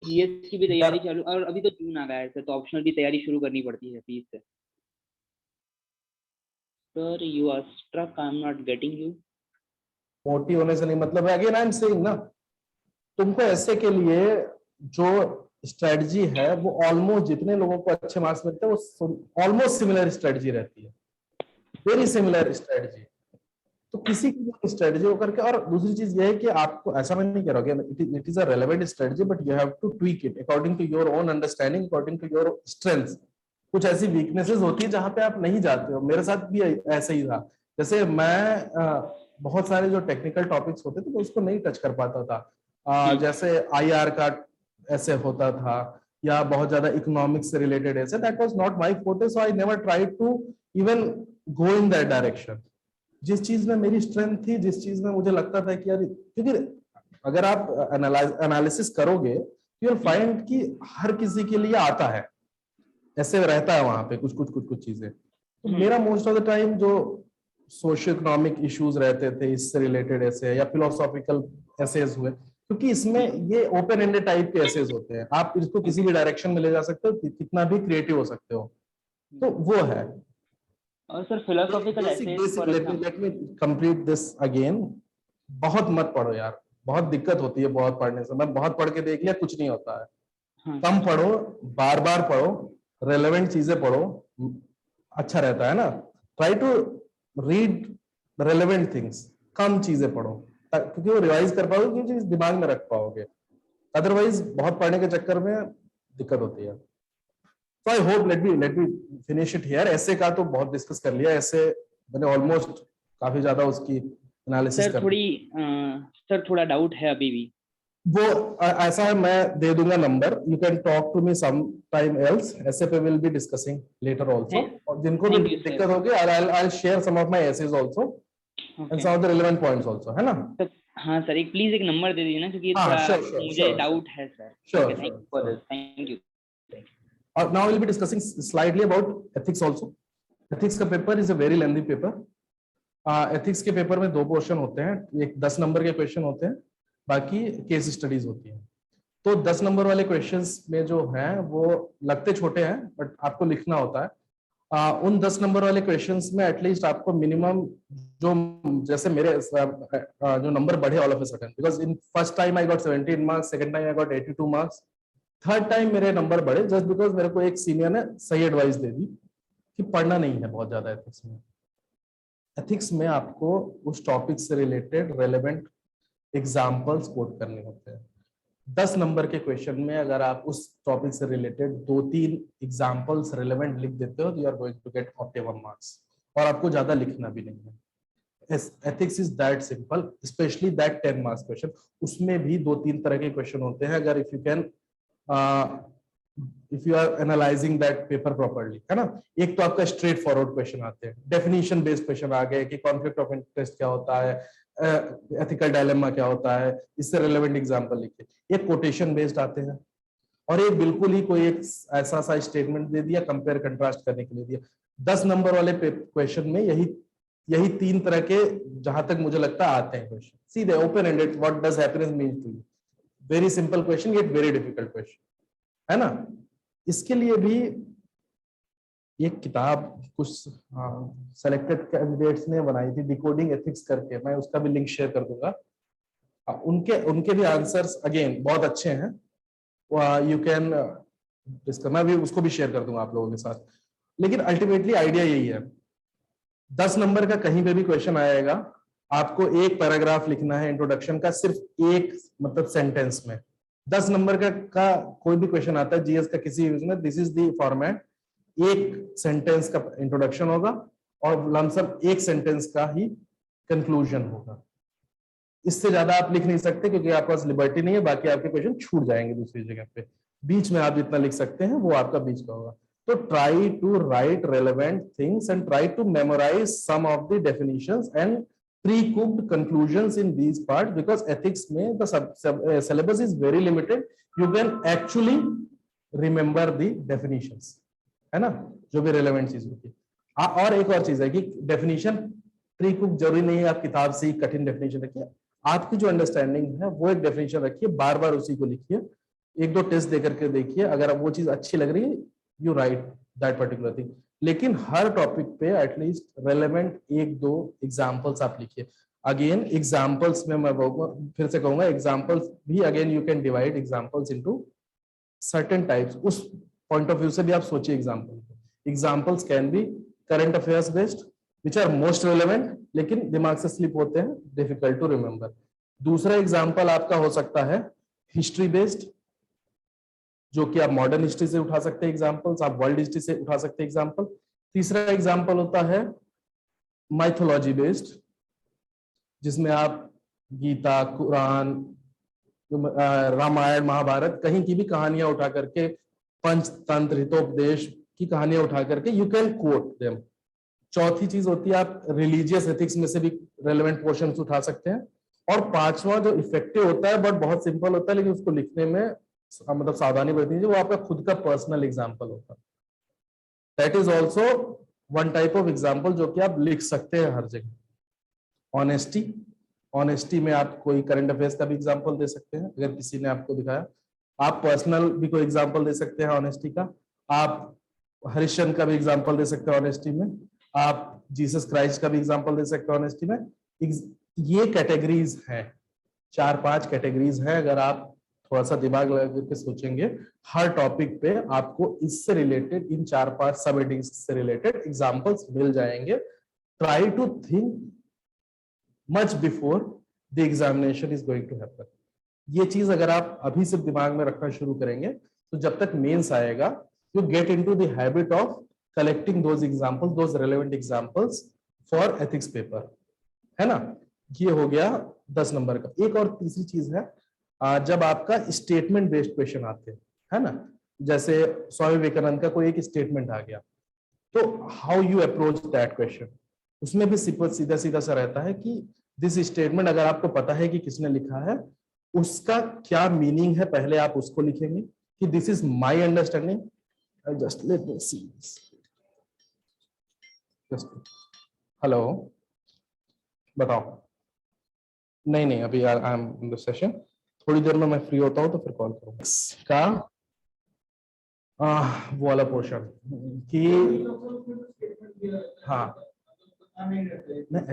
[SPEAKER 3] जीएस की भी तैयारी चालू, और अभी तो जून आ गया है सर, तो ऑप्शनल भी तैयारी शुरू करनी पड़ती है फीस से. Sir you are struck, I am not getting you.
[SPEAKER 1] मोटी होने से नहीं मतलब है, अगेन आई एम सेइंग ना, तुमको ऐसे के लिए जो स्ट्रेटजी है वो ऑलमोस्ट जितने लोगों को अच्छे मार्क्स मिलते हैं वो ऑलमोस्ट सिमिलर स्ट्रेटजी रहती है, वेरी सिमिलर स्ट्रेटजी. तो किसी की स्ट्रेटजी को करके, और दूसरी चीज ये है कि आपको, ऐसा मैं नहीं कह रहा हूँ it is a relevant strategy, but you have to tweak it according to your own understanding, according to your strengths. कुछ ऐसी वीकनेसेस होती है जहां पे आप नहीं जाते हो. मेरे साथ भी ऐसा ही था. जैसे मैं बहुत सारे जो टेक्निकल टॉपिक्स होते थे तो उसको नहीं टच कर पाता था. जैसे आईआर का ऐसे होता था, या बहुत ज्यादा इकोनॉमिक्स से रिलेटेड ऐसे, that was not my forte, so I never tried to even go in that direction. जिस चीज में मेरी स्ट्रेंथ थी, जिस चीज में मुझे लगता था कि यार, क्योंकि अगर आप एनालिसिस करोगे यू विल फाइंड कि हर किसी के लिए आता है, ऐसे रहता है वहां पे कुछ चीजें. तो मेरा मोस्ट ऑफ द टाइम जो सोशियो इकोनॉमिक इश्यूज रहते थे इससे रिलेटेड ऐसे, या फिलोसॉफिकल एसेज हुए, क्योंकि इसमें ये ओपन एंडेड टाइप के एसेज होते हैं, आप इसको किसी भी डायरेक्शन में ले जा सकते हो, कितना भी क्रिएटिव हो सकते हो. तो वो है.
[SPEAKER 3] और sir philosophical essays for
[SPEAKER 1] let me complete this again. बहुत मत पढ़ो यार, बहुत दिक्कत होती है बहुत पढ़ने से. मैं बहुत पढ़ के देख लिया, कुछ नहीं होता है. कम पढ़ो, बार बार पढ़ो, रेलेवेंट चीजें पढ़ो, अच्छा रहता है ना. Try to read relevant things, कम चीजें पढ़ो, क्योंकि वो रिवाइज कर पाओगे, क्योंकि चीज दिमाग में रख पाओगे. अदरवाइज बहुत पढ़ने के चक्कर में दिक्कत होती है. So I hope let me finish it here. ऐसे का तो बहुत डिस्कस कर लिया, ऐसे मैंने ऑलमोस्ट काफी ज्यादा उसकी एनालिसिस कर
[SPEAKER 3] सर थोड़ा डाउट है अभी भी.
[SPEAKER 1] वो ऐसा है, मैं दे दूंगा number, you can talk to me some time else. ऐसे पे will be discussing later also, और जिनको भी दिक्कत होगी I'll share some of my essays also and some of the relevant points also, है ना.
[SPEAKER 3] हाँ सर, एक प्लीज एक नंबर दे दीजिए ना, क्योंकि थोड़ा मुझे डाउट है sir. Thank you.
[SPEAKER 1] Now we'll be discussing slightly about ethics also. Ethics का paper is a very lengthy paper. Ethics के पेपर में 2 पोर्शन होते हैं, एक 10 नंबर के क्वेश्चन होते हैं, बाकी केस स्टडीज होती हैं. तो 10 नंबर वाले क्वेश्चंस में जो हैं वो लगते छोटे हैं, बट आपको लिखना होता है. उन 10 नंबर वाले क्वेश्चंस में एटलीस्ट आपको मिनिमम जो, जैसे मेरे जो नंबर बढ़े all of a sudden, because in first time I got 17 marks, second time I got 82 marks, third time मेरे नंबर बढ़े जस्ट बिकॉज मेरे को एक सीनियर ने सही एडवाइस दे दी कि पढ़ना नहीं है बहुत ज्यादा एथिक्स में. एथिक्स में आपको उस टॉपिक से रिलेटेड रेलेवेंट एग्जाम्पल्स कोट करने होते हैं. 10 नंबर के क्वेश्चन में अगर आप उस टॉपिक से रिलेटेड 2-3 एग्जांपल्स रिलेवेंट लिख देते हो, you are going to get optimum marks, और आपको ज्यादा लिखना भी नहीं है। Ethics is that simple, specially that 10 marks question. उसमें भी 2-3 तरह के क्वेश्चन होते हैं, अगर if you are analysing that paper properly, है ना। एक तो आपका स्ट्रेट फॉरवर्ड क्वेश्चन आते हैं, डेफिनेशन बेस्ड क्वेश्चन आ गए कि कॉन्फ्लिक्ट ऑफ इंटरेस्ट क्या होता है, एथिकल डायलेमा क्या होता है, इससे रिलेवेंट एग्जांपल लिखिए। एक कोटेशन बेस्ड आते हैं, और एक बिल्कुल ही कोई एक ऐसा सा स्टेटमेंट दे दिया, कंपेयर कंट्रास्ट करने के लिए दिया। 10 नंबर वाले क्वेश्चन में यही 3 तरह के, जहां तक मुझे लगता है, आते हैं क्वेश्चन। सीधे open ended, what does happiness mean to you, very simple question, yet very difficult question, है ना। इसके लिए भी एक किताब कुछ सेलेक्टेड कैंडिडेट्स ने बनाई थी, डिकोडिंग एथिक्स करके, मैं उसका भी लिंक शेयर कर दूंगा। उनके भी आंसर्स अगेन बहुत अच्छे हैं, यू कैन डिस्कस, मैं भी उसको भी शेयर कर दूंगा आप लोगों के साथ। लेकिन अल्टीमेटली आइडिया यही है, 10 नंबर का कहीं पे भी क्वेश्चन आएगा, आपको एक पैराग्राफ लिखना है इंट्रोडक्शन का, सिर्फ एक मतलब सेंटेंस में। 10 नंबर का कोई भी क्वेश्चन आता है जीएस का किसी में, दिस इज द फॉर्मेट, एक सेंटेंस का इंट्रोडक्शन होगा और लमसम एक सेंटेंस का ही कंक्लूजन होगा। इससे ज्यादा आप लिख नहीं सकते, क्योंकि आपके पास लिबर्टी नहीं है, बाकी आपके क्वेश्चन छूट जाएंगे दूसरी जगह पे। बीच में आप जितना लिख सकते हैं वो आपका बीच का होगा। तो try to write relevant things and try to memorise some of the definitions and pre-cooked conclusions in these parts, because ethics में the syllabus is very limited, you can actually remember the definitions, है ना, जो भी relevant चीज होती है। और एक और चीज है कि डेफिनेशन प्री-कुक जरूरी नहीं है आप किताब से ही कठिन डेफिनेशन रखिए, आपकी जो अंडरस्टैंडिंग है वो एक डेफिनेशन रखिए, बार बार उसी को लिखिए, 1-2 टेस्ट दे करके देखिए, अगर वो चीज अच्छी लग रही है you right that particular thing. लेकिन हर टॉपिक पे एटलीस्ट रेलेवेंट 1-2 एग्जांपल्स आप लिखिए। अगेन एग्जांपल्स में मैं फिर से कहूंगा, एग्जांपल्स भी again you can divide examples into certain types, उस पॉइंट ऑफ व्यू से भी आप सोचिए example. Examples can be current affairs based which are most relevant, लेकिन दिमाग से स्लिप होते हैं, डिफिकल्ट टू रिमेंबर। दूसरा एग्जांपल आपका हो सकता है हिस्ट्री बेस्ड, जो कि आप मॉडर्न हिस्ट्री से उठा सकते हैं एग्जांपल्स, आप वर्ल्ड हिस्ट्री से उठा सकते हैं एग्जांपल। तीसरा एग्जांपल होता है माइथोलॉजी बेस्ड, जिसमें आप गीता, कुरान, रामायण, महाभारत, कहीं की भी कहानियां उठा करके, पंचतंत्र, हितोपदेश की कहानियां उठा करके यू कैन कोट देम। चौथी चीज होती है आप रिलीजियस एथिक्स में से भी रेलेवेंट पोर्शंस उठा सकते हैं। और पांचवा जो इफेक्टिव होता है बट बहुत सिंपल होता है, लेकिन उसको लिखने में मतलब सावधानी बरतनी चाहिए, वो आपका खुद का पर्सनल एग्जाम्पल होता है। That is also one type of example जो कि आप लिख सकते हैं हर जगह। ऑनेस्टी, ऑनेस्टी में आप कोई करंट अफेयर्स का भी एग्जाम्पल दे सकते हैं, अगर किसी ने आपको दिखाया। आप पर्सनल भी कोई एग्जाम्पल दे सकते हैं ऑनेस्टी का। आप हरिश्चंद्र का भी एग्जाम्पल दे सकते हैं ऑनेस्टी में। आप जीसस क्राइस्ट का भी एग्जाम्पल दे सकते हैं ऑनेस्टी में। ये कैटेगरीज हैं, 4-5 कैटेगरीज हैं। अगर आप थोड़ा सा दिमाग लगा के सोचेंगे, हर टॉपिक पे आपको इससे रिलेटेड, इन 4-5 सब हेडिंग्स से रिलेटेड एग्जांपल्स मिल जाएंगे। Try to think much before the examination is going to happen. ये चीज अगर आप अभी से दिमाग में रखना शुरू करेंगे, तो जब तक मेंस आएगा you get into the habit of collecting those examples, those relevant examples for ethics paper, है ना। ये हो गया 10 नंबर का। एक और तीसरी चीज है, जब आपका स्टेटमेंट बेस्ड क्वेश्चन आते हैं, है ना, जैसे स्वामी विवेकानंद का कोई एक स्टेटमेंट आ गया, तो how you approach that question, उसमें भी सीधा सीधा सा रहता है कि दिस स्टेटमेंट, अगर आपको पता है कि किसने लिखा है, उसका क्या मीनिंग है, पहले आप उसको लिखेंगे कि this is my understanding. Just let me see, hello, बताओ। नहीं, अभी I am in the session, थोड़ी देर में मैं फ्री होता हूं तो फिर कॉल करूंगा। का वो वाला पोर्शन कि हाँ, नहीं,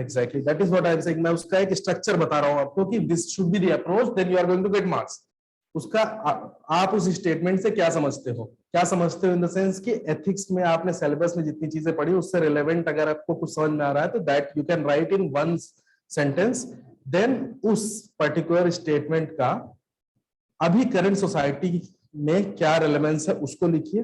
[SPEAKER 1] exactly that is what I am saying. मैं उसका एक स्ट्रक्चर बता रहा हूं आपको कि this should be the approach, then you are going to get marks. उसका आप उस स्टेटमेंट से क्या समझते हो, इन द सेंस कि एथिक्स में आपने सिलेबस में जितनी चीजें पढ़ी उससे रिलेवेंट अगर आपको कुछ समझ में आ रहा है, तो that you can write in one sentence. Then उस पर्टिकुलर स्टेटमेंट का अभी करंट सोसाइटी में क्या रेलेवेंस है उसको लिखिए,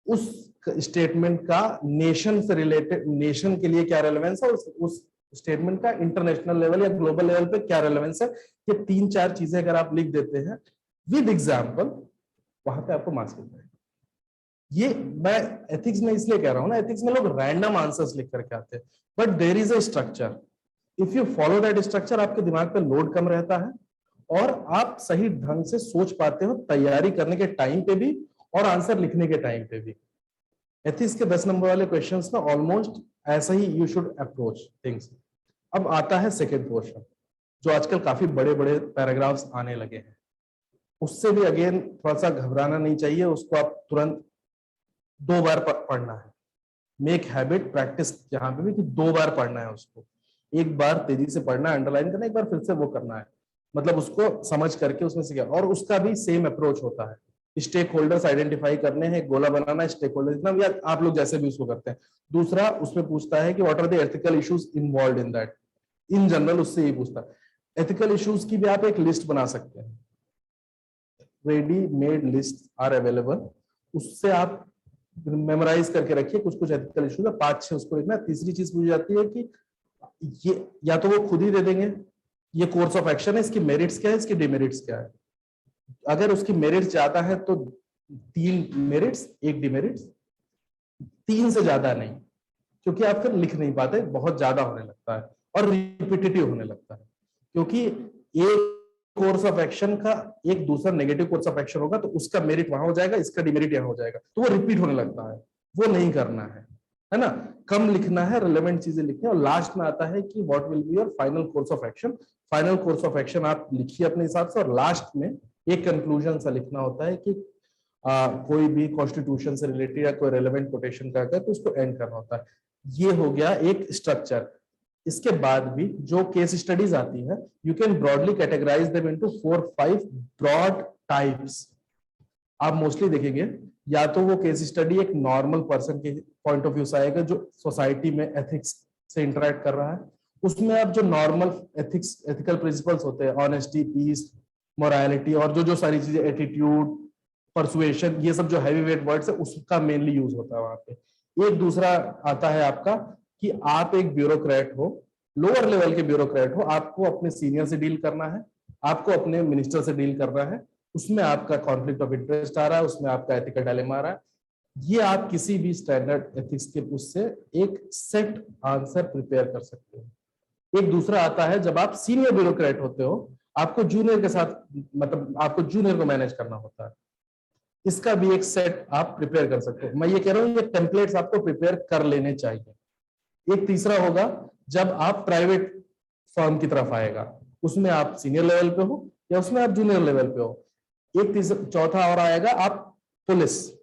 [SPEAKER 1] उस स्टेटमेंट का नेशन से रिलेटेड, नेशन के लिए क्या रेलेवेंस है, उस स्टेटमेंट का इंटरनेशनल लेवल या ग्लोबल लेवल पे क्या रेलेवेंस है। ये 3-4 चीजें अगर आप लिख देते हैं विद एग्जांपल, वहां पे आपको मार्क्स मिल जाएगा। ये मैं एथिक्स में इसलिए कह रहा हूं ना, एथिक्स में लोग रैंडम आंसर्स लिख करके आते हैं, but there is a structure. If you follow that structure, आपके दिमाग पे लोड कम रहता है और आप सही ढंग से सोच पाते हो, तैयारी करने के टाइम पे भी और आंसर लिखने के टाइम पे भी। एथिक्स के 10 नंबर वाले क्वेश्चंस ना ऑलमोस्ट ऐसा ही यू शुड अप्रोच थिंग्स। अब आता है सेकेंड पोर्शन, जो आजकल काफी बड़े बड़े पैराग्राफ्स आने लगे हैं। उससे भी अगेन थोड़ा सा घबराना नहीं चाहिए, उसको आप तुरंत 2 बार पढ़ना है। मेक हैबिट, प्रैक्टिस यहाँ पे भी कि 2 बार पढ़ना है उसको। एक बार तेजी से पढ़ना है, अंडरलाइन करना, एक बार फिर से वो करना है, मतलब उसको समझ करके उसमें से क्या। और उसका भी सेम अप्रोच होता है, स्टेक होल्डर्स आइडेंटिफाई करने हैं, गोला बनाना है स्टेक होल्डर, या आप लोग जैसे भी उसको करते हैं। दूसरा उसमें पूछता है कि what are the ethical issues involved in that. In general उससे ये पूछता है। एथिकल इश्यूज की भी आप एक लिस्ट बना सकते हैं, ready made list are available, उससे आप मेमोराइज करके रखिए। कुछ कुछ एथिकल इश्यूज है, 5-6 उसको लिखना। तीसरी चीज पूछी जाती है कि ये या तो वो खुद ही दे देंगे, ये कोर्स ऑफ एक्शन है, इसकी मेरिट्स क्या है, इसकी डिमेरिट्स क्या है। अगर उसकी मेरिट्स ज्यादा है तो 3 मेरिट्स 1 डिमेरिट्स, 3 से ज्यादा नहीं, क्योंकि आप फिर लिख नहीं पाते, बहुत ज्यादा होने लगता है और रिपीटेटिव होने लगता है। क्योंकि एक कोर्स ऑफ एक्शन का एक दूसरा नेगेटिव कोर्स ऑफ एक्शन होगा तो उसका मेरिट वहां हो जाएगा, इसका डिमेरिट यहाँ हो जाएगा, तो वो रिपीट होने लगता है। वो नहीं करना है ना। कम लिखना है, रिलेवेंट चीजें लिखनी है। और लास्ट में आता है कि what will be your final course of action. Final course of action आप लिखिए अपने हिसाब से, और लास्ट में एक कंक्लूजन सा लिखना होता है कि कोई भी कॉन्स्टिट्यूशन से रिलेटेड या कोई रेलेवेंट कोटेशन का तो उसको एंड करना होता है। ये हो गया एक स्ट्रक्चर। इसके बाद भी जो केस स्टडीज आती है, you can broadly categorise them into 4-5 broad types. आप मोस्टली देखेंगे या तो वो केस स्टडी एक नॉर्मल पर्सन के पॉइंट ऑफ व्यू से आएगा जो सोसाइटी में एथिक्स से इंटरेक्ट कर रहा है। उसमें आप जो नॉर्मल एथिक्स, एथिकल प्रिंसिपल्स होते हैं, ऑनेस्टी, पीस, मोरालिटी और जो जो सारी चीजें, एटीट्यूड, परसुएशन, ये सब जो हैवी वेट वर्ड्स है उसका मेनली यूज होता है वहां पे। एक दूसरा आता है आपका कि आप एक ब्यूरोक्रेट हो, लोअर लेवल के ब्यूरोक्रेट हो, आपको अपने सीनियर से डील करना है, आपको अपने मिनिस्टर से डील करना है, उसमें आपका कॉन्फ्लिक्ट ऑफ इंटरेस्ट आ रहा है, उसमें आपका एथिकल डायलेमा आ रहा है। ये आप किसी भी स्टैंडर्ड एथिक्स के उससे एक सेट आंसर प्रिपेयर कर सकते हो। एक दूसरा आता है जब आप सीनियर ब्यूरोक्रेट होते हो, आपको जूनियर के साथ, मतलब आपको जूनियर को मैनेज करना होता है, इसका भी एक सेट आप प्रिपेयर कर सकते हो। मैं ये कह रहा हूँ ये टेम्पलेट्स आपको प्रिपेयर कर लेने चाहिए। एक तीसरा होगा जब आप प्राइवेट फर्म की तरफ आएगा, उसमें आप सीनियर लेवल पे हो या उसमें आप जूनियर लेवल पे हो। एक तीसरा, चौथा और आएगा आप पुलिस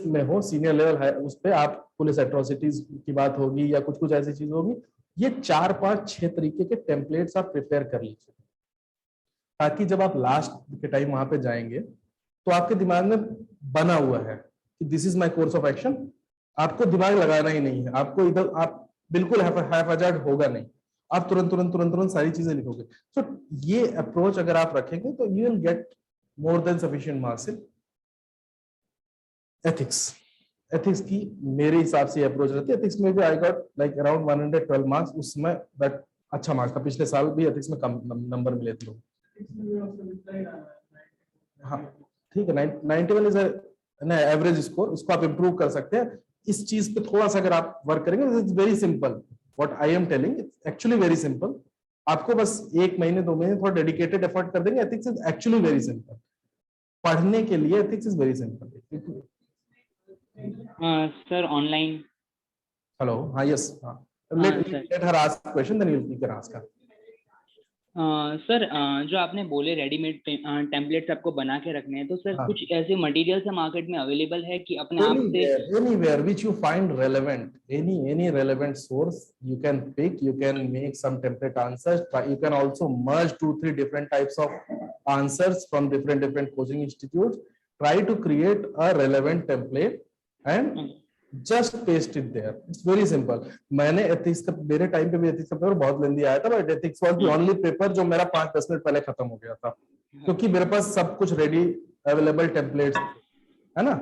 [SPEAKER 1] में हो, सीनियर लेवल है, उस पे आप पुलिस एट्रोसिटीज की बात होगी या कुछ कुछ ऐसी चीज होगी। ये 4-5-6 तरीके के टेम्पलेट्स आप प्रिपेयर कर लीजिए, ताकि जब आप लास्ट के टाइम वहां पे जाएंगे तो आपके दिमाग में बना हुआ है कि this is my course of action. आपको दिमाग लगाना ही नहीं है, आपको इधर आप बिल्कुल हैफाजार्ड होगा नहीं, आप तुरंत तुरंत तुरंत तुरंत सारी चीजें लिखोगे। तो ये अप्रोच अगर आप रखेंगे तो you will get more than sufficient marks in ethics. Ethics की मेरे हिसाब से अप्रोच रहती है। एथिक्स में भी I got like around 112 marks, उसमें बट अच्छा मार्क्स था। पिछले साल भी एथिक्स में कम नंबर मिले थे लोग। हाँ ठीक है, 91 इज एवरेज स्कोर, उसको आप इम्प्रूव कर सकते हैं। इस चीज पे थोड़ा सा अगर आप वर्क करेंगे, it's very simple what I am telling, it's actually very simple. आपको बस 1 महीने 2 महीने थोड़ा डेडिकेटेड एफर्ट कर देंगे, ethics is actually very simple. पढ़ने के लिए ethics is very simple.
[SPEAKER 3] Sir online.
[SPEAKER 1] Hello, हाँ यस, हाँ let her ask question then you can ask her.
[SPEAKER 3] Sir जो आपने बोले रेडीमेड टेम्पलेट्स आपको बना के रखने हैं, तो सर
[SPEAKER 1] हाँ।
[SPEAKER 3] कुछ ऐसे मटेरियल्स मार्केट में अवेलेबल है कि अपने आप से
[SPEAKER 1] anywhere which you find relevant, any relevant source you can pick, you can make some template answers. You can also merge 2-3 different types of answers from different coaching institutes. Try to create a relevant template and just paste it there. It's very simple. मैंने ethics का, मेरे time पे भी ethics का paper बहुत लेंदी आया था, but ethics was the only paper जो मेरा 5-10 मिनट पहले खत्म हो गया था। क्योंकि मेरे पास सब कुछ रेडी अवेलेबल टेम्पलेट्स है ना।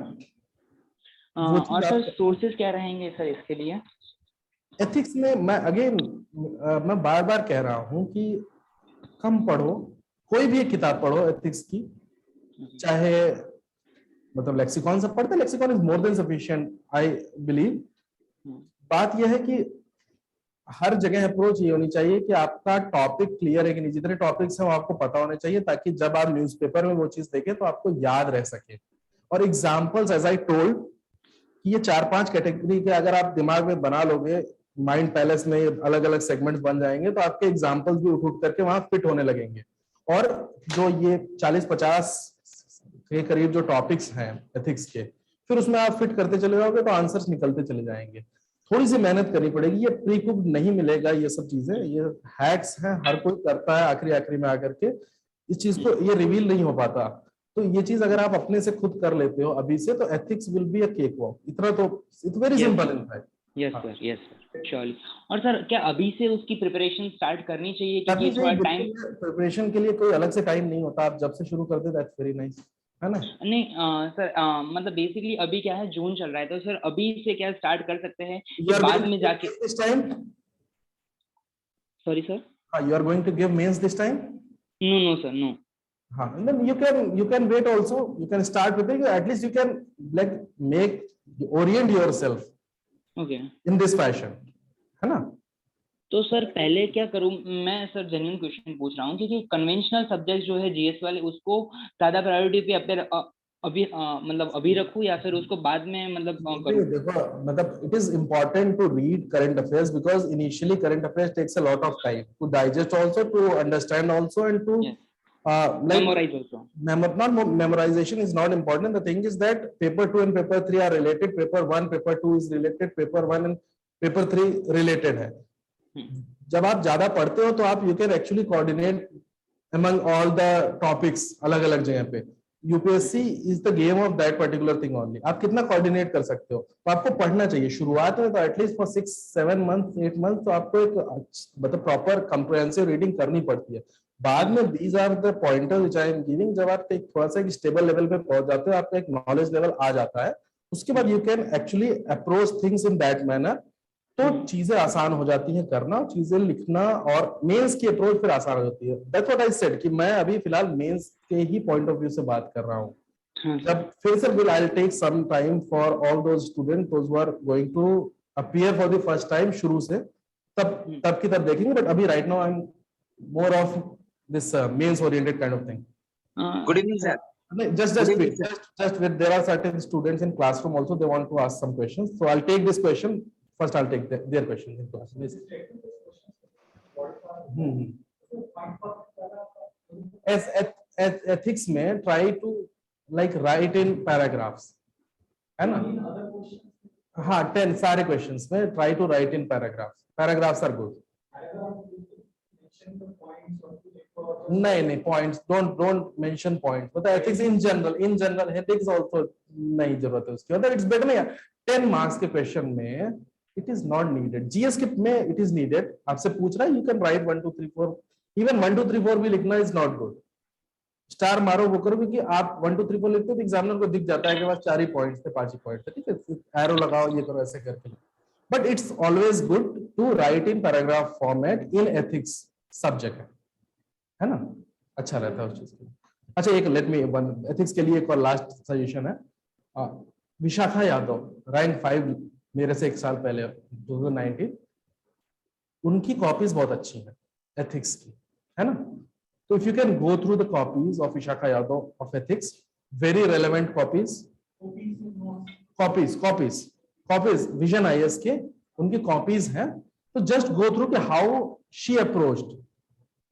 [SPEAKER 1] वो चीज
[SPEAKER 3] और सर
[SPEAKER 1] आप
[SPEAKER 3] सोर्सेज क्या रहेंगे सर इसके लिए?
[SPEAKER 1] एथिक्स में मैं अगेन मैं बार बार कह रहा हूं कि कम पढ़ो, कोई भी एक किताब पढ़ो एथिक्स की, चाहे मतलब लेक्सिकॉन सब पढ़ते, lexicon is more than sufficient I believe. बात यह है कि हर जगह अप्रोच ये होनी चाहिए कि आपका टॉपिक क्लियर है कि नहीं, जितने टॉपिक्स हैं वो आपको पता होने चाहिए, ताकि जब आप न्यूज़पेपर में वो चीज देखें तो आपको याद रह सके। और एग्जाम्पल्स एज आई टोल्ड कि ये 4-5 कैटेगरी के अगर आप दिमाग में बना लोगे, माइंड पैलेस में अलग अलग सेगमेंट्स बन जाएंगे, तो आपके एग्जाम्पल्स भी उठ उठ करके वहां फिट होने लगेंगे। और जो ये 40-50 के करीब जो टॉपिक्स हैं एथिक्स के, फिर उसमें आप फिट करते चले जाओगे तो आंसर्स निकलते चले जाएंगे। थोड़ी सी मेहनत करनी पड़ेगी, ये प्री कुक्ड नहीं मिलेगा, ये सब चीजें ये हैक्स हैं, हर कोई करता है आखिरी आखिरी में आकर के, इस चीज को ये रिवील नहीं हो पाता। तो ये चीज अगर आप अपने से खुद कर लेते हो अभी से, तो ethics will be a cake walk. इतना तो it's very simple in fact.
[SPEAKER 3] Yes sir surely. और सर क्या अभी से उसकी प्रिपरेशन स्टार्ट करनी चाहिए, क्योंकि
[SPEAKER 1] अभी से
[SPEAKER 3] थोड़ा टाइम?
[SPEAKER 1] प्रिपरेशन के लिए कोई अलग से टाइम नहीं होता, आप जब से शुरू कर दे दैट्स वेरी नाइस, है ना।
[SPEAKER 3] नहीं सर मतलब बेसिकली अभी क्या है, जून चल रहा है, तो सर अभी से क्या स्टार्ट कर सकते हैं
[SPEAKER 1] You are
[SPEAKER 3] बाद
[SPEAKER 1] going
[SPEAKER 3] में
[SPEAKER 1] to
[SPEAKER 3] जाके?
[SPEAKER 1] give this time?
[SPEAKER 3] Sorry sir?
[SPEAKER 1] You are going to give mains this time?
[SPEAKER 3] No sir no.
[SPEAKER 1] And then you can wait also. You can start preparing. At least you can like orient yourself
[SPEAKER 3] okay.
[SPEAKER 1] in this fashion, है ना।
[SPEAKER 3] तो sir पहले क्या करूं मैं? Sir genuine question पूछ रहा हूँ, क्योंकि कन्वेंशनल सब्जेक्ट जो है जीएस वाले, उसको ज्यादा प्रायोरिटी पे अभी मतलब अभी रखूं, या फिर उसको बाद में मतलब करूं?
[SPEAKER 1] देखो मतलब it is important to read current affairs because initially current affairs takes a lot of time to digest also, to understand also, and to
[SPEAKER 3] Yes.
[SPEAKER 1] like
[SPEAKER 3] Memorize also.
[SPEAKER 1] memorization is not important. The thing is that paper 2 and paper 3 are related, paper 1 paper 2 is related, paper 1 and paper 3 related है। जब आप ज्यादा पढ़ते हो तो आप you can actually coordinate among all the topics अलग अलग जगह पे। UPSC is the game of that particular thing only. आप कितना कोऑर्डिनेट कर सकते हो, तो आपको पढ़ना चाहिए शुरुआत में, तो एटलीस्ट फॉर 6-7 मंथ 8 मंथ तो आपको एक मतलब प्रॉपर कंप्रिहेंसिव रीडिंग करनी पड़ती है। बाद में these are the pointers which I am giving. जब आप एक थोड़ा सा एक स्टेबल लेवल पे पहुंच जाते हो, आपका एक नॉलेज लेवल आ जाता है, उसके बाद you can actually approach things in that manner, तो चीजें आसान हो जाती हैं करना, चीजें लिखना, और मेंस की अप्रोच फिर आसान हो जाती है। दैट्स व्हाट आई सेड कि मैं अभी फिलहाल मेंस के ही पॉइंट ऑफ व्यू से बात कर रहा हूं। जब फिर से will I take some time for all those student those who are going to appear for the first time शुरू से, तब की तब देखेंगे। बट अभी right now I am more of this mains oriented kind of thing.
[SPEAKER 4] Good evening, sir.
[SPEAKER 1] Just wait, there are certain students in classroom also, they want to ask some questions, so I'll take this question first. I'll take their questions in class. Yes. As ethics में try to like write in paragraphs, है ना। हाँ 10 सारे questions में try to write in paragraphs. Paragraphs are good. नहीं points, don't mention points, मतलब ethics in general ethics also नहीं जरूरत है उसकी, मतलब it's better नहीं। 10 marks के question में it is not needed, GS के में it is needed। आपसे पूछ रहा है, you can write 1 2 3 4, even 1 2 3 4 भी लिखना is not good। स्टार मारो वो करो, क्योंकि आप 1 2 3 4 लिखते हो तो एग्जामिनर को दिख जाता है कि बस 4 ही पॉइंट्स थे 5 ही पॉइंट थे, ठीक है, एरो लगाओ ये करो ऐसे करके। But it's always good to write in paragraph format in ethics subject, है ना, अच्छा रहता है उस चीज के लिए। अच्छा एक लेट मी वन एथिक्स के लिए एक और लास्ट सजेशन है। विशाखा यादव रैंक 5 मेरे से 1 साल पहले 2019, उनकी कॉपीज बहुत अच्छी हैं एथिक्स की, है ना। तो if you can go through the copies of Vishakha Yadav of ethics, very relevant copies vision IAS के उनकी कॉपीज हैं, तो जस्ट गो थ्रू कि how she approached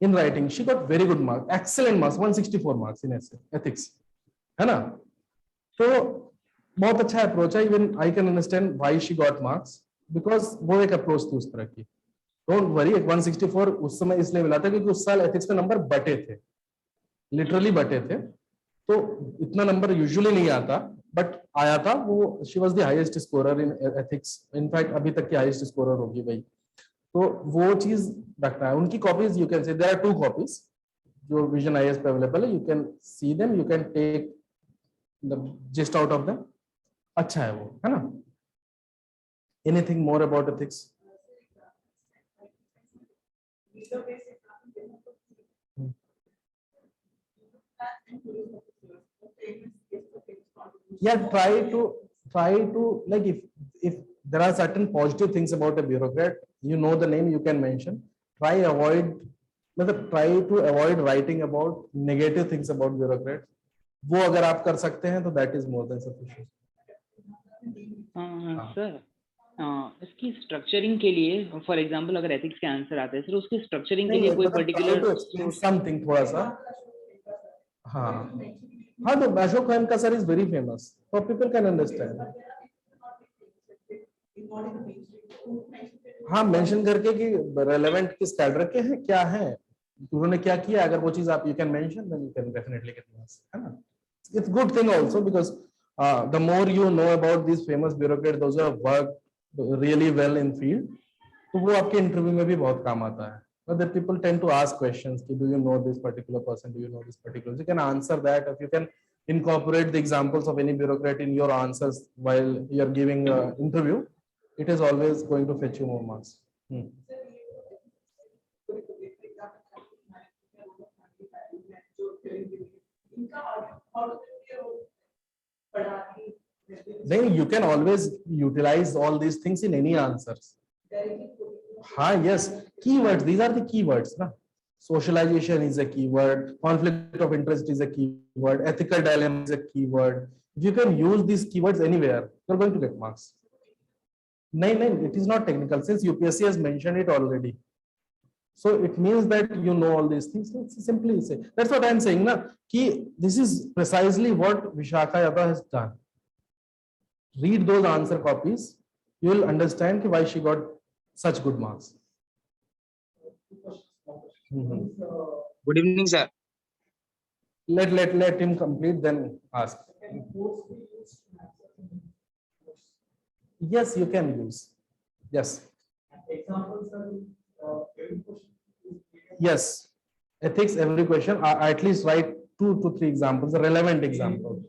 [SPEAKER 1] in writing. She got very good marks, excellent marks, 164 marks in ethics, है ना। तो बहुत अच्छा अप्रोच है। Even I can understand why she got marks, because वो एक अप्रोच थी उस तरह की। डोंट वरी, 164 उस समय इसलिए मिला था क्योंकि उस साल एथिक्स में नंबर बटे थे, लिटरली बटे थे, तो इतना नंबर यूजुअली नहीं आता, बट आया था वो। She was the highest scorer in ethics, in fact अभी तक की हाईएस्ट स्कोरर होगी भाई। तो वो चीज रखना है। उनकी copies you can say there are 2 copies, जो विजन आईएएस पे अवेलेबल है, you can see them, you can take the gist out of them. अच्छा है वो, है ना. Anything more about ethics? Yeah, try to like, if there are certain positive things about a bureaucrat, you know the name, you can mention. Try to avoid writing about negative things about bureaucrats. वो अगर आप कर सकते हैं तो that is more than sufficient.
[SPEAKER 3] Sir इसकी structuring के लिए फॉर एग्जांपल अगर एथिक्स के आंसर आते हैं सर, उसकी स्ट्रक्चरिंग के लिए कोई पर्टिकुलर
[SPEAKER 1] समथिंग थोड़ा सा. हाँ हाँ, तो Ashok Khemka sir is very famous, so people can understand. हाँ, मेंशन करके कि रेलेवेंट किस कैडर के हैं, क्या है, उन्होंने क्या किया, अगर वो चीज आप you can mention, then you can definitely get marks, है ना. It's good thing also because the more you know about this famous bureaucrat, those who have worked really well in field, तो वो आपके इंटरव्यू में भी बहुत काम आता है. But the people tend to ask questions, do you know this particular person, do you know this particular, you can answer that. If you can incorporate the examples of any bureaucrat in your answers while you are giving an interview, it is always going to fetch you more marks. Then you can always utilize all these things in any answers. Yes, keywords, these are the keywords, na? Socialization is a keyword, conflict of interest is a keyword, ethical dilemma is a keyword. If you can use these keywords anywhere, you're going to get marks. No, it is not technical, since UPSC has mentioned it already. So it means that you know all these things. Let's simply say, that's what I'm saying, na, ki this is precisely what Vishakha Yadav has done. Read those answer copies, you will understand ki why she got such good marks.
[SPEAKER 4] Good evening, sir.
[SPEAKER 1] Let him complete, then ask. Yes, you can use. Yes. Yes. Ethics, every question. At least write 2 to 3 examples, relevant examples.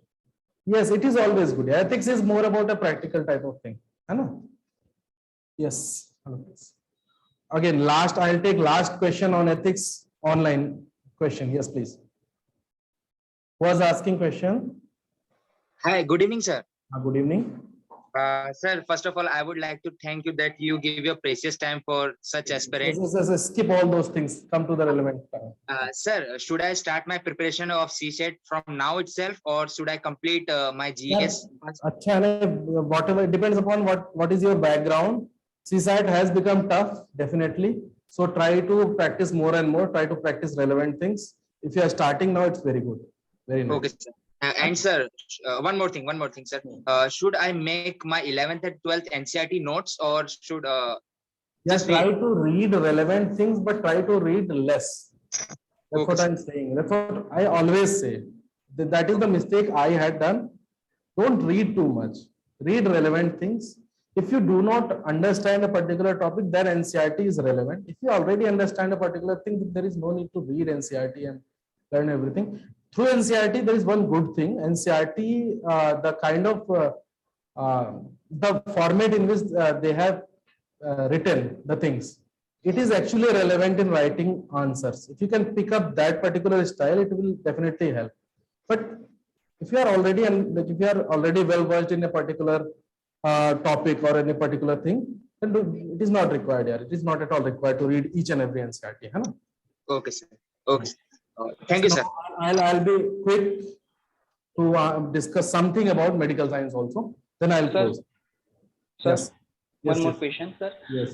[SPEAKER 1] Yes, it is always good. Ethics is more about a practical type of thing. Yes. Again, I'll take last question on ethics online question. Yes, please. Who was asking question?
[SPEAKER 4] Hi, good evening, sir.
[SPEAKER 1] Good evening.
[SPEAKER 4] Sir, first of all, I would like to thank you that you give your precious time for such aspirants.
[SPEAKER 1] Yes, skip all those things. Come to the relevant time.
[SPEAKER 4] Sir, should I start my preparation of CSET from now itself, or should I complete my GS?
[SPEAKER 1] Whatever, it depends upon what is your background. CSAT has become tough, definitely. So try to practice more and more. Try to practice relevant things. If you are starting now, it's very good. Very nice.
[SPEAKER 4] Okay, sir. And sir, one more thing, sir. Should I make my 11th and 12th NCERT notes, or should
[SPEAKER 1] just try to read relevant things, but try to read less. That's what I'm saying. That's what I always say. That is the mistake I had done. Don't read too much. Read relevant things. If you do not understand a particular topic, then NCERT is relevant. If you already understand a particular thing, there is no need to read NCERT and learn everything. Through NCERT, there is one good thing. NCERT, the kind of the format in which they have written the things, it is actually relevant in writing answers. If you can pick up that particular style, it will definitely help. But if you are already well versed in a particular topic or any particular thing, then it is not required here. It is not at all required to read each and every NCERT. Hai na?
[SPEAKER 4] Okay, sir. Okay. Thank you, sir.
[SPEAKER 1] I'll be quick to discuss something about medical science also. Then I'll close.
[SPEAKER 3] Sir,
[SPEAKER 1] Yes.
[SPEAKER 3] one more question, sir.
[SPEAKER 1] Yes.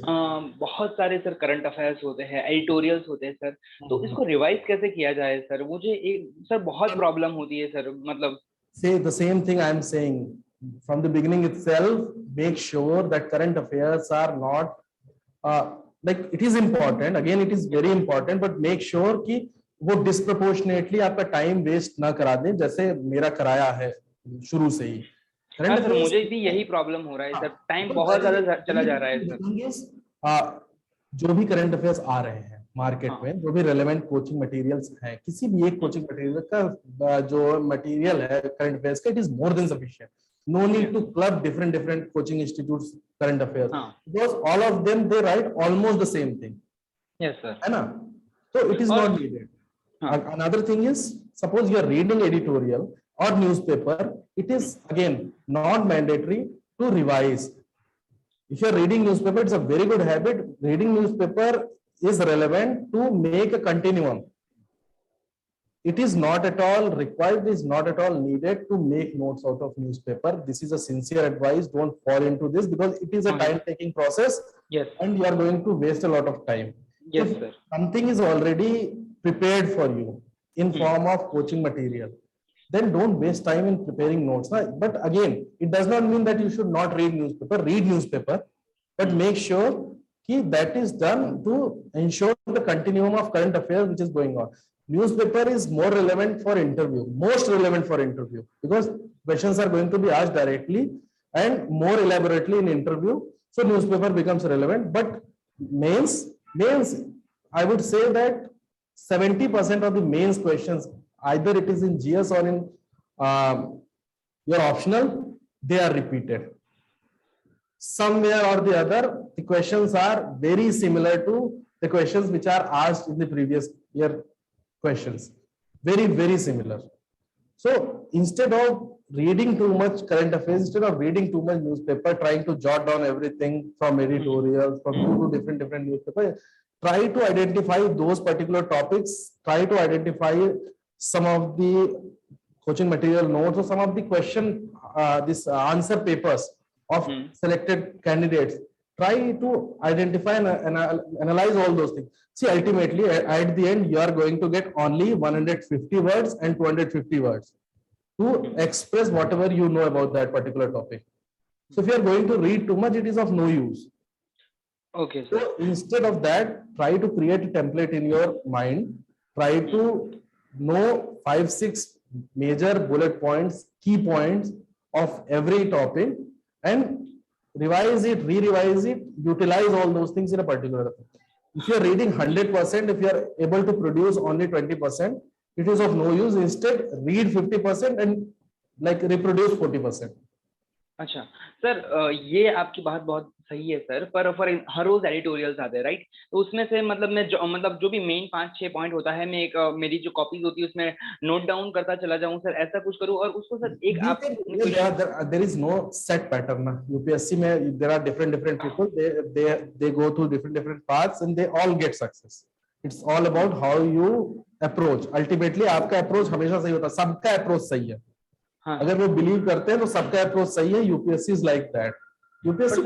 [SPEAKER 3] बहुत सारे sir current affairs होते हैं, editorials होते हैं sir, तो इसको revise कैसे किया जाए सर? मुझे एक सर बहुत प्रॉब्लम होती है सर, मतलब
[SPEAKER 1] Say the same thing I'm saying from the beginning itself. Make sure that current affairs are not like, it is important. Again, it is very important, but make sure कि वो disproportionately आपका time waste ना करा दें, जैसे मेरा कराया है शुरू से ही.
[SPEAKER 3] हाँ सर, मुझे भी यही प्रॉब्लम हो रहा है सर, टाइम बहुत ज्यादा चला जा रहा है सर.
[SPEAKER 1] जो भी करंट अफेयर्स आ रहे हैं, मार्केट
[SPEAKER 3] हाँ।
[SPEAKER 1] में जो भी रेलेवेंट कोचिंग मटेरियल्स हैं, किसी भी एक कोचिंग मटेरियल का जो मटेरियल है करंट अफेयर्स का, it is more than sufficient. No need to club different different coaching institutes current affairs,
[SPEAKER 3] हाँ
[SPEAKER 1] because all of them they write almost the same thing,
[SPEAKER 3] yes sir.
[SPEAKER 1] है ना. तो it is
[SPEAKER 3] और-
[SPEAKER 1] not needed.
[SPEAKER 3] हाँ.
[SPEAKER 1] Another thing is, suppose you are reading editorial or newspaper, it is again not mandatory to revise. If you are reading newspaper, it's a very good habit. Reading newspaper is relevant to make a continuum. It is not at all required, it is not at all needed to make notes out of newspaper. This is a sincere advice. Don't fall into this because it is a
[SPEAKER 3] Okay.
[SPEAKER 1] time-taking process
[SPEAKER 3] Yes.
[SPEAKER 1] and you are going to waste a lot of time.
[SPEAKER 3] Yes,
[SPEAKER 1] If
[SPEAKER 3] sir.
[SPEAKER 1] something is already prepared for you in form of coaching material, then don't waste time in preparing notes. But again, it does not mean that you should not read newspaper. Read newspaper, but make sure that is done to ensure the continuum of current affairs which is going on. Newspaper is more relevant for interview, most relevant for interview, because questions are going to be asked directly and more elaborately in interview. So newspaper becomes relevant. But mains, I would say that 70% of the mains questions, either it is in GS or in your optional, they are repeated. Somewhere or the other, the questions are very similar to the questions which are asked in the previous year questions. Very, very similar. So instead of reading too much current affairs, instead of reading too much newspaper, trying to jot down everything from editorials, from two to different newspapers, try to identify those particular topics, try to identify some of the coaching material notes or some of the question, answer papers of selected candidates. Try to identify and analyze all those things. See, ultimately, at the end, you are going to get only 150 words and 250 words to express whatever you know about that particular topic. So if you are going to read too much, it is of no use.
[SPEAKER 3] Okay, sir.
[SPEAKER 1] So instead of that, try to create a template in your mind. Try to know 5-6 major bullet points, key points of every topic, and revise it, re-revise it, utilize all those things in a particular thing. If you are reading 100%, if you are able to produce only 20%, it is of no use. Instead, read 50% and like reproduce 40%.
[SPEAKER 3] अच्छा sir, ये आपकी बात बहुत सही है sir, पर हर रोज editorials आते हैं राइट, तो उसमें से मतलब मैं जो भी मेन 5-6 पॉइंट होता है, मैं एक मेरी जो कॉपीज होती है उसमें नोट डाउन करता चला जाऊं सर, ऐसा कुछ करूं और उसको सर एक आप
[SPEAKER 1] there is no set pattern na. UPSC में there are different people, they go through different paths and they all get success. It's all about how you approach. Ultimately आपका approach हमेशा सही होता है, सबका approach सही है.
[SPEAKER 3] हाँ.
[SPEAKER 1] अगर वो बिलीव करते हैं तो सबका अप्रोच सही है. UPSC is like that. UPSC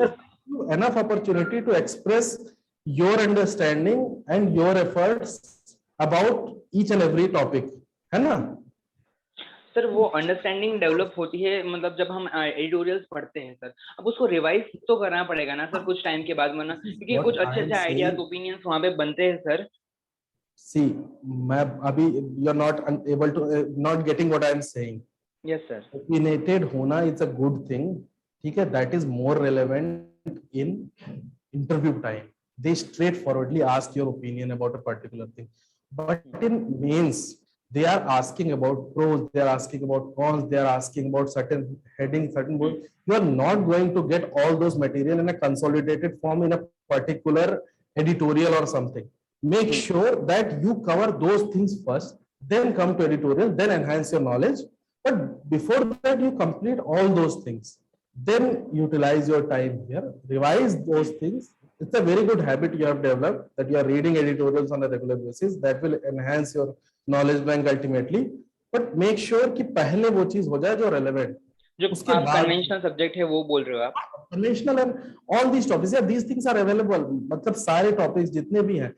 [SPEAKER 1] enough opportunity to express your understanding and your efforts about each and every topic, है ना
[SPEAKER 3] सर. वो अंडरस्टैंडिंग डेवलप होती है मतलब जब हम एडिटोरियल्स पढ़ते हैं सर, अब उसको रिवाइज तो करना पड़ेगा ना सर कुछ टाइम के बाद, वरना क्योंकि कुछ अच्छे आइडियाज ओपिनियंस वहां पे बनते हैं सर.
[SPEAKER 1] सी मैं अभी you are not able to not getting what I am saying.
[SPEAKER 3] Yes, sir.
[SPEAKER 1] Opinionated होना is a good thing. ठीक है, that is more relevant in interview time. They straightforwardly ask your opinion about a particular thing. But in mains, they are asking about pros, they are asking about cons, they are asking about certain headings, certain words. You are not going to get all those material in a consolidated form in a particular editorial or something. Make sure that you cover those things first, then come to editorial, then enhance your knowledge. But before that, you complete all those things. Then utilize your time here, revise those things. It's a very good habit you have developed that you are reading editorials on a regular basis. That will enhance your knowledge bank ultimately. But make sure कि पहले वो चीज हो जाए जो relevant.
[SPEAKER 3] जो conventional subject है वो बोल रहे हो आप?
[SPEAKER 1] Conventional and all these topics, yeah, these things are available. मतलब सारे topics जितने भी हैं,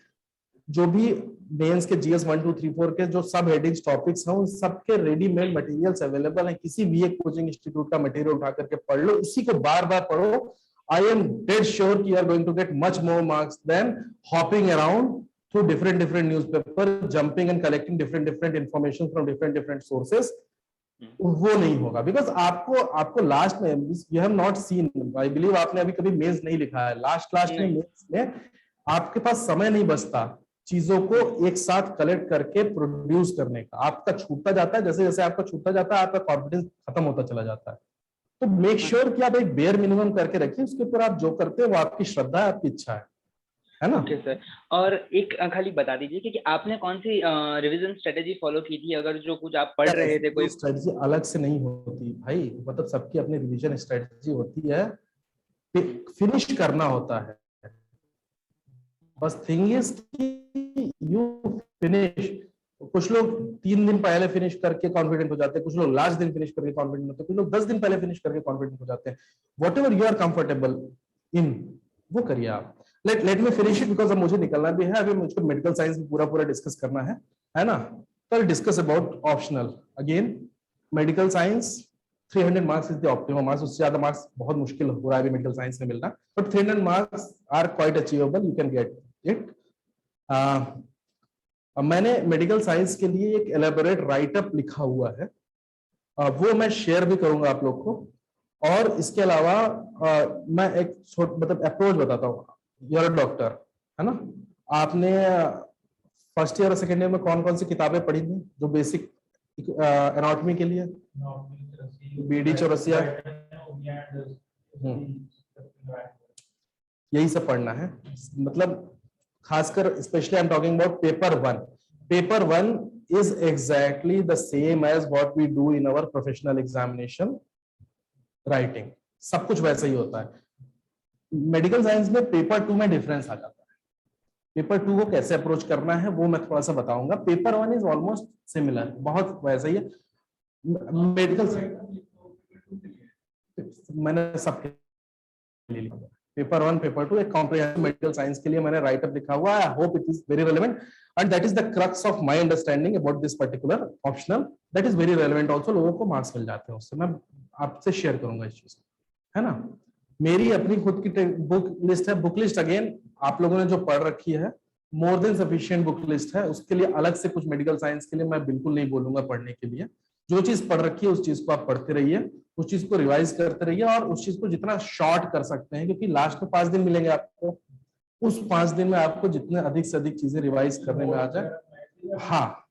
[SPEAKER 1] जो भी मेंस के GS 1, 2, 3, 4 के जो सब हेडिंग्स टॉपिक्स हैं, उन सबके रेडीमेड मटेरियल्स अवेलेबल हैं. किसी भी एक कोचिंग इंस्टीट्यूट का मटेरियल उठा करके पढ़ लो, उसी को बार बार पढ़ो. आई एम डेड श्योर कि you are going to get much more marks than hopping around through different newspaper, jumping and collecting different information from different sources. वो नहीं होगा बिकॉज आपको लास्ट में you have not seen, I believe आपने अभी कभी mains नहीं लिखा है. लास्ट में मेंस में आपके पास समय नहीं बचता चीजों को एक साथ कलेक्ट करके प्रोड्यूस करने का। आपका छूटता जाता है, जैसे जैसे आपका छूटता जाता है आपका कॉन्फिडेंस खत्म होता चला जाता है। तो मेक श्योर कि आप एक बेयर मिनिमम करके रखिए, उसके ऊपर आप जो करते हैं वो आपकी श्रद्धा है, आपकी इच्छा है ना।
[SPEAKER 3] ओके सर, और एक खाली बता दीजिए कि आपने कौन सी रिवीजन स्ट्रेटेजी फॉलो की थी, अगर जो कुछ आप पढ़ रहे थे कोई।
[SPEAKER 1] स्ट्रेटजी अलग से नहीं होती भाई, मतलब सबकी अपनी रिवीजन स्ट्रेटजी होती है, फिनिश करना होता है। बस थिंग इज कि यू फिनिश। कुछ लोग 3 दिन पहले फिनिश करके कॉन्फिडेंट हो जाते हैं, कुछ लोग लास्ट दिन फिनिश करके कॉन्फिडेंट होते हैं, कुछ लोग 10 दिन पहले फिनिश करके कॉन्फिडेंट हो जाते हैं। Whatever you are comfortable in, वो करिए आप। Let me finish it because अब मुझे निकलना भी है, अभी मुझको मेडिकल साइंस भी पूरा डिस्कस करना है ना। तो discuss about optional again. Medical science 300 marks is the optimum marks, उससे ज्यादा मार्क्स बहुत मुश्किल हो रहा है अभी मेडिकल साइंस में मिलना, but 300 marks are quite achievable, you can get it. मैंने मेडिकल साइंस के लिए एक एलेबोरेट राइटअप लिखा हुआ है, वो मैं शेयर भी करूंगा आप लोग को। और इसके अलावा मैं एक मतलब अप्रोच बताता हूँ। यूर अ डॉक्टर, है ना, आपने फर्स्ट ईयर और सेकेंड ईयर में कौन कौन सी किताबें पढ़ी थी जो बेसिक एनाटॉमी के लिए? बीडी चौरसिया, यही सब पढ़ना है। मतलब खासकर specially I am talking about paper 1। Paper 1 is exactly the same as what we do in our professional examination writing, सब कुछ वैसा ही होता है। मेडिकल साइंस में पेपर 2 में डिफरेंस आ जाता है। पेपर 2 को कैसे अप्रोच करना है वो मैं थोड़ा सा बताऊंगा। पेपर 1 इज ऑलमोस्ट सिमिलर, बहुत वैसा ही है। मेडिकल मैंने सबके लिए लिखा, पेपर 1 पेपर 2 एक कॉम्प्रिहेंसिव मेडिकल साइंस के लिए मैंने राइटअप लिखा हुआ है। I hope it is very relevant and that is the crux of my understanding about this particular optional, that is very relevant also. लोगों को मार्क्स मिल जाते हैं उससे, मैं आपसे शेयर करूंगा इस चीज को, है ना। मेरी अपनी खुद की बुक लिस्ट है। बुक लिस्ट अगेन आप लोगों ने जो पढ़ रखी है मोर देन सफिशिएंट बुक लिस्ट है, उसके लिए अलग से कुछ मेडिकल साइंस के लिए मैं बिल्कुल नहीं बोलूंगा पढ़ने के लिए। जो चीज पढ़ रखी है उस चीज को आप पढ़ते रहिए, उस चीज को रिवाइज करते रहिए और उस चीज को जितना शॉर्ट कर सकते हैं, क्योंकि लास्ट में 5 दिन मिलेंगे आपको, उस 5 दिन में आपको जितने अधिक से अधिक चीजें रिवाइज करने में आ जाए। हाँ,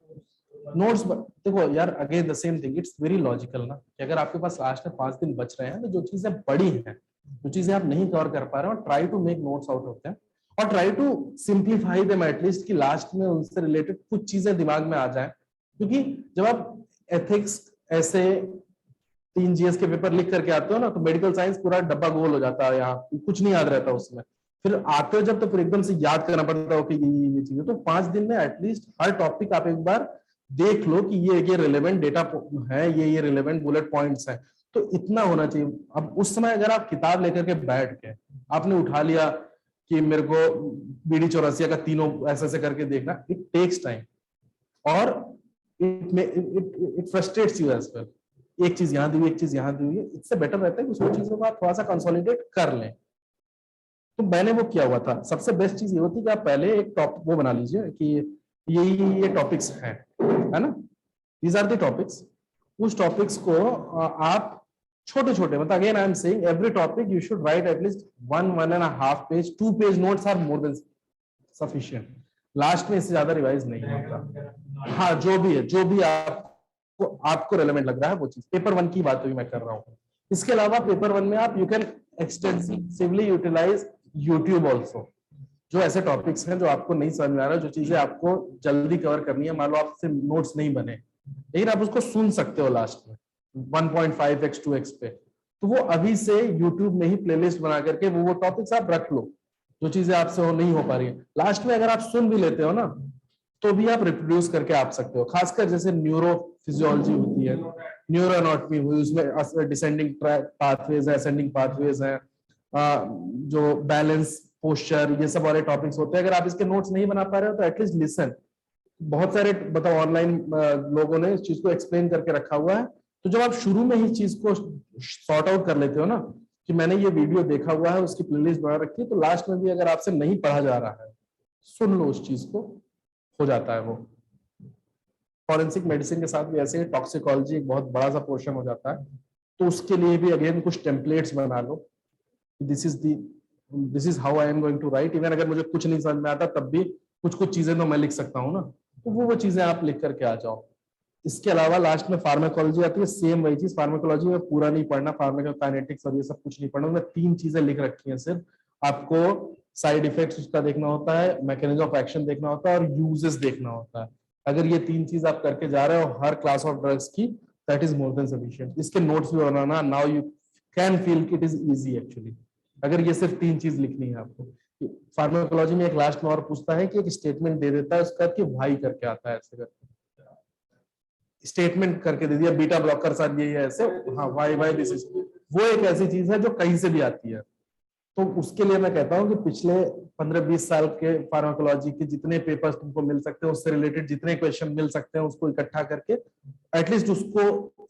[SPEAKER 1] नोट्स देखो यार, again the same thing, it's very logical ना, कि अगर आपके पास लास्ट में 5 दिन बच रहे हैं तो जो चीजें पढ़ी हैं, जो चीजें आप नहीं कवर कर पा रहे हो, try to make notes out of them और try to simplify them at least, कि लास्ट में उनसे रिलेटेड कुछ चीजें दिमाग में आ जाए। क्योंकि जब आप एथिक्स ऐसे 3 जीएस के पेपर लिख करके आते हो ना, तो मेडिकल साइंस पूरा डब्बा गोल हो जाता है, यहाँ कुछ नहीं याद रहता उसमें। फिर आते हो जब तो फिर एकदम से याद करना पड़ता है कि ये चीजें। तो 5 दिन में एटलीस्ट हर टॉपिक आप एक बार देख लो कि ये रिलेवेंट डेटा है, ये रिलेवेंट बुलेट पॉइंट्स हैं, तो इतना होना चाहिए। अब उस समय अगर आप किताब लेकर के बैठ के आपने उठा लिया कि मेरे को बीडी चौरसिया का तीनों ऐसे ऐसे करके देखना, इट टेक्स टाइम और it frustrates you as well. एक चीज यहाँ दी हुई, एक चीज यहाँ दी हुई है, इससे बेटर रहता है कि उसको चीजों को आप थोड़ा सा कंसोलिडेट कर लें। तो मैंने वो किया हुआ था। सबसे बेस्ट चीज ये होती है कि आप पहले एक टॉपिक वो बना लीजिए कि ये टॉपिक्स हैं, है ना, दीज आर द टॉपिक्स। उस टॉपिक्स को आप छोटे छोटे, मतलब again I am saying every topic you should write at least 1.5 page, 2 page notes are more than sufficient. Last में इससे ज्यादा रिवाइज नहीं होता। हाँ, जो भी आपको रेलेवेंट लग रहा है वो चीज। पेपर 1 की बात मैं कर रहा हूँ। इसके अलावा पेपर 1 में आप you can extensively utilise YouTube also. जो ऐसे टॉपिक्स हैं जो आपको नहीं समझ में आ रहा, जो चीजें आपको जल्दी कवर करनी है, मान लो आपसे नोट्स नहीं बने, लेकिन आप उसको सुन सकते हो लास्ट में 1.5x 2x पे, तो वो अभी से यूट्यूब में ही प्लेलिस्ट बना करके वो टॉपिक्स आप रख लो जो चीजें आपसे हो नहीं हो पा रही है। लास्ट में अगर आप सुन भी लेते हो ना, तो भी आप रिप्रोड्यूस करके आप सकते हो। खासकर जैसे न्यूरो फिजियोलॉजी होती है, न्यूरो एनाटॉमी हुई, उसमें डिसेंडिंग पाथवेज है, असेंडिंग पाथवेज है, जो बैलेंस पोस्चर, ये सब वाले टॉपिक्स होते हैं। अगर आप इसके नोट्स नहीं बना पा रहे हो तो एटलीस्ट लिसन। बहुत सारे बताओ ऑनलाइन लोगों ने इस चीज को एक्सप्लेन करके रखा हुआ है। तो जब आप शुरू में ही चीज को सॉर्ट आउट कर लेते हो ना कि मैंने ये वीडियो देखा हुआ है, उसकी प्लेलिस्ट बना रखी है, तो लास्ट में भी अगर आपसे नहीं पढ़ा जा रहा है, सुन लो उस चीज को, हो जाता है वो। फॉरेंसिक मेडिसिन के साथ भी ऐसे टॉक्सिकोलॉजी एक बहुत बड़ा सा पोर्शन हो जाता है, तो उसके लिए भी अगेन कुछ टेम्पलेट्स बना लो। This is how I am going to write. Even अगर मुझे कुछ नहीं समझ में आता तब भी कुछ कुछ चीजें तो मैं लिख सकता हूँ ना, तो वो चीजें आप लिख करके आ जाओ। इसके अलावा लास्ट में फार्माकोलॉजी आती है, सेम वही चीज। फार्माकोलॉजी में पूरा नहीं पढ़ना, फार्माकोकाइनेटिक्स और ये सब कुछ नहीं पढ़ना, उसमें 3 चीजें लिख रखी हैं सिर्फ। आपको साइड इफेक्ट्स उसका देखना होता है, मैकेनिज्म ऑफ एक्शन देखना होता है और यूजेस देखना होता है। अगर ये 3 चीज आप करके जा रहे हो हर क्लास ऑफ ड्रग्स की, that is more than sufficient. इसके नोट्स भी बनाना, now you can feel it is easy actually, अगर ये सिर्फ 3 चीज लिखनी है आपको। फार्माकोलॉजी में एक लास्ट में और पूछता है कि एक स्टेटमेंट दे देता है उसका कि वाई करके आता है, ऐसे करके स्टेटमेंट करके दे दिया, बीटा ब्लॉकर साथ ये है ऐसे, हाँ वाई दिस इज, वो एक ऐसी चीज है जो कहीं से भी आती है। तो उसके लिए मैं कहता हूँ कि पिछले 15-20 साल के फार्माकोलॉजी के जितने पेपर्स तुमको मिल सकते हैं, उससे रिलेटेड जितने क्वेश्चन मिल सकते हैं, उसको इकट्ठा करके एटलीस्ट उसको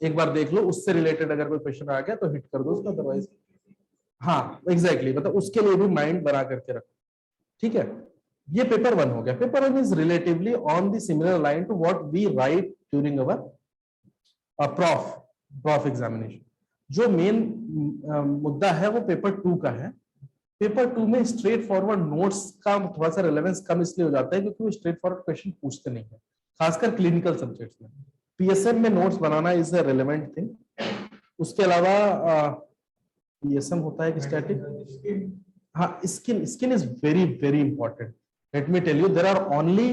[SPEAKER 1] एक बार देख लो। उससे रिलेटेड अगर कोई क्वेश्चन आ गया तो हिट कर दो उसका, अदरवाइज हाँ एग्जैक्टली, मतलब उसके लिए भी माइंड बना करके रखो, ठीक है। ये पेपर 1 हो गया। Paper 1 is relatively on the similar line to what we write during our prof examination. जो मेन मुद्दा है वो पेपर 2 का है। पेपर 2 में स्ट्रेट फॉरवर्ड नोट्स का थोड़ा सा रिलेवेंस कम इसलिए हो जाता है क्योंकि वो स्ट्रेट फॉरवर्ड क्वेश्चन पूछते नहीं है, खासकर क्लिनिकल सब्जेक्ट्स में। पीएसएम में नोट्स बनाना इज अ रिलेवेंट थिंग। उसके अलावा पीएसएम होता है कि स्टैटिक, हाँ skin is very very important. Let me tell you, there are only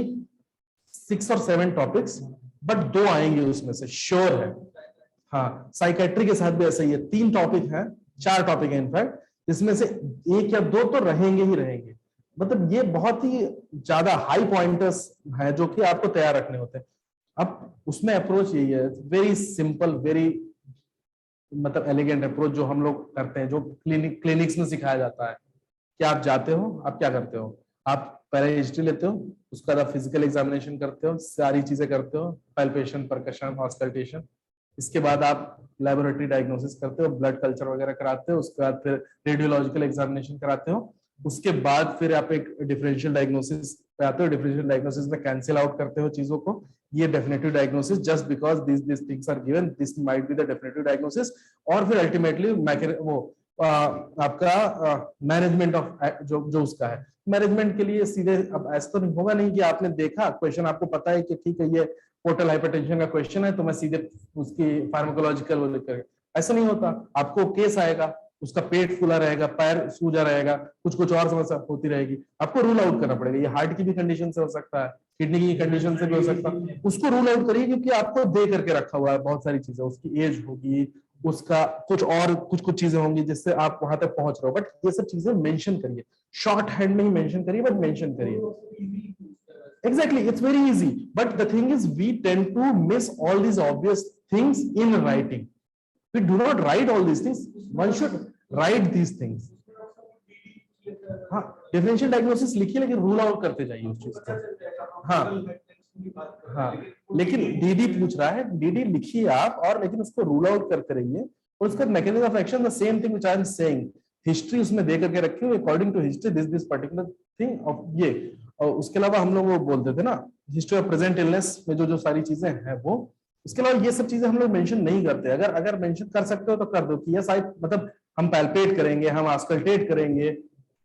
[SPEAKER 1] 6 or 7 topics, but 2 आएंगे उसमें से, श्योर है। हाँ, साइकेट्री के साथ भी ऐसा ही है, 3 टॉपिक हैं, 4 टॉपिक है इनफैक्ट, इसमें से 1 या 2 तो रहेंगे ही रहेंगे। मतलब ये बहुत ही ज्यादा हाई पॉइंटर्स है जो कि आपको तैयार रखने होते हैं। अब उसमें अप्रोच यही है, वेरी सिंपल, वेरी मतलब एलिगेंट अप्रोच जो हम लोग करते हैं, जो क्लिनिक्स में सिखाया जाता है कि आप जाते हो, आप क्या करते हो, आप पहले हिस्ट्री लेते हो, उसके बाद फिजिकल एग्जामिनेशन करते हो, सारी चीजें करते हो, पैल्पेशन, परकशन, ऑस्कल्टेशन। इसके बाद आप लेबोरेटरी डायग्नोसिस करते हो, ब्लड कल्चर वगैरह कराते हो, उसके बाद फिर रेडियोलॉजिकल एग्जामिनेशन कराते हो, उसके बाद फिर आप एक डिफरेंशियल डायग्नोसिस पे आते हो। डिफरेंशियल डायग्नोसिस में कैंसिल आउट करते हो चीजों को, ये definitive diagnosis, just because this things are given, this might be the definitive diagnosis. और फिर अल्टीमेटली वो आपका मैनेजमेंट ऑफ जो उसका है। मैनेजमेंट के लिए सीधे अब ऐसा तो नहीं होगा नहीं कि आपने देखा क्वेश्चन, आपको पता है कि ठीक है ये पोर्टल हाइपरटेंशन का क्वेश्चन है तो मैं सीधे उसकी फार्माकोलॉजिकल वो लिख, ऐसा नहीं होता। आपको केस आएगा, उसका पेट फूला रहेगा, पैर सूजा रहेगा, कुछ और समस्या होती रहेगी, आपको रूल आउट करना पड़ेगा। ये हार्ट की भी कंडीशन से हो सकता है, किडनी की कंडीशन से भी हो सकता है, उसको रूल आउट करिए क्योंकि आपको दे करके रखा हुआ है बहुत सारी चीजें, उसकी एज होगी, उसका कुछ चीजें होंगी जिससे आप वहां तक पहुंच रहे हो। बट ये सब चीजें मेंशन करिए, शॉर्ट हैंड में ही मेंशन करिए, बट मेंशन करिए। Exactly, it's very easy. But the thing is, we tend to miss all these obvious things in writing. We do not write all these things. One should write these things. हाँ, differential diagnosis लिखिए लेकिन rule out करते जाइए उस चीज को। हाँ, लेकिन डीडी पूछ रहा है, डीडी लिखिए आप, और लेकिन उसको रूल आउट करते रहिए। और उसका mechanism of action the same thing which I am saying, history उसमें दे करके रखी हुई, according to history this particular thing of ये। और उसके अलावा हम लोग वो बोलते थे ना, हिस्ट्री ऑफ प्रेजेंट इलनेस में जो सारी चीजें हैं वो, इसके अलावा ये सब चीजें हम लोग मेंशन नहीं करते। अगर मेंशन कर सकते हो तो कर दो कि यस आई, मतलब हम पैल्पेट करेंगे, हम ऑस्कल्टेट करेंगे,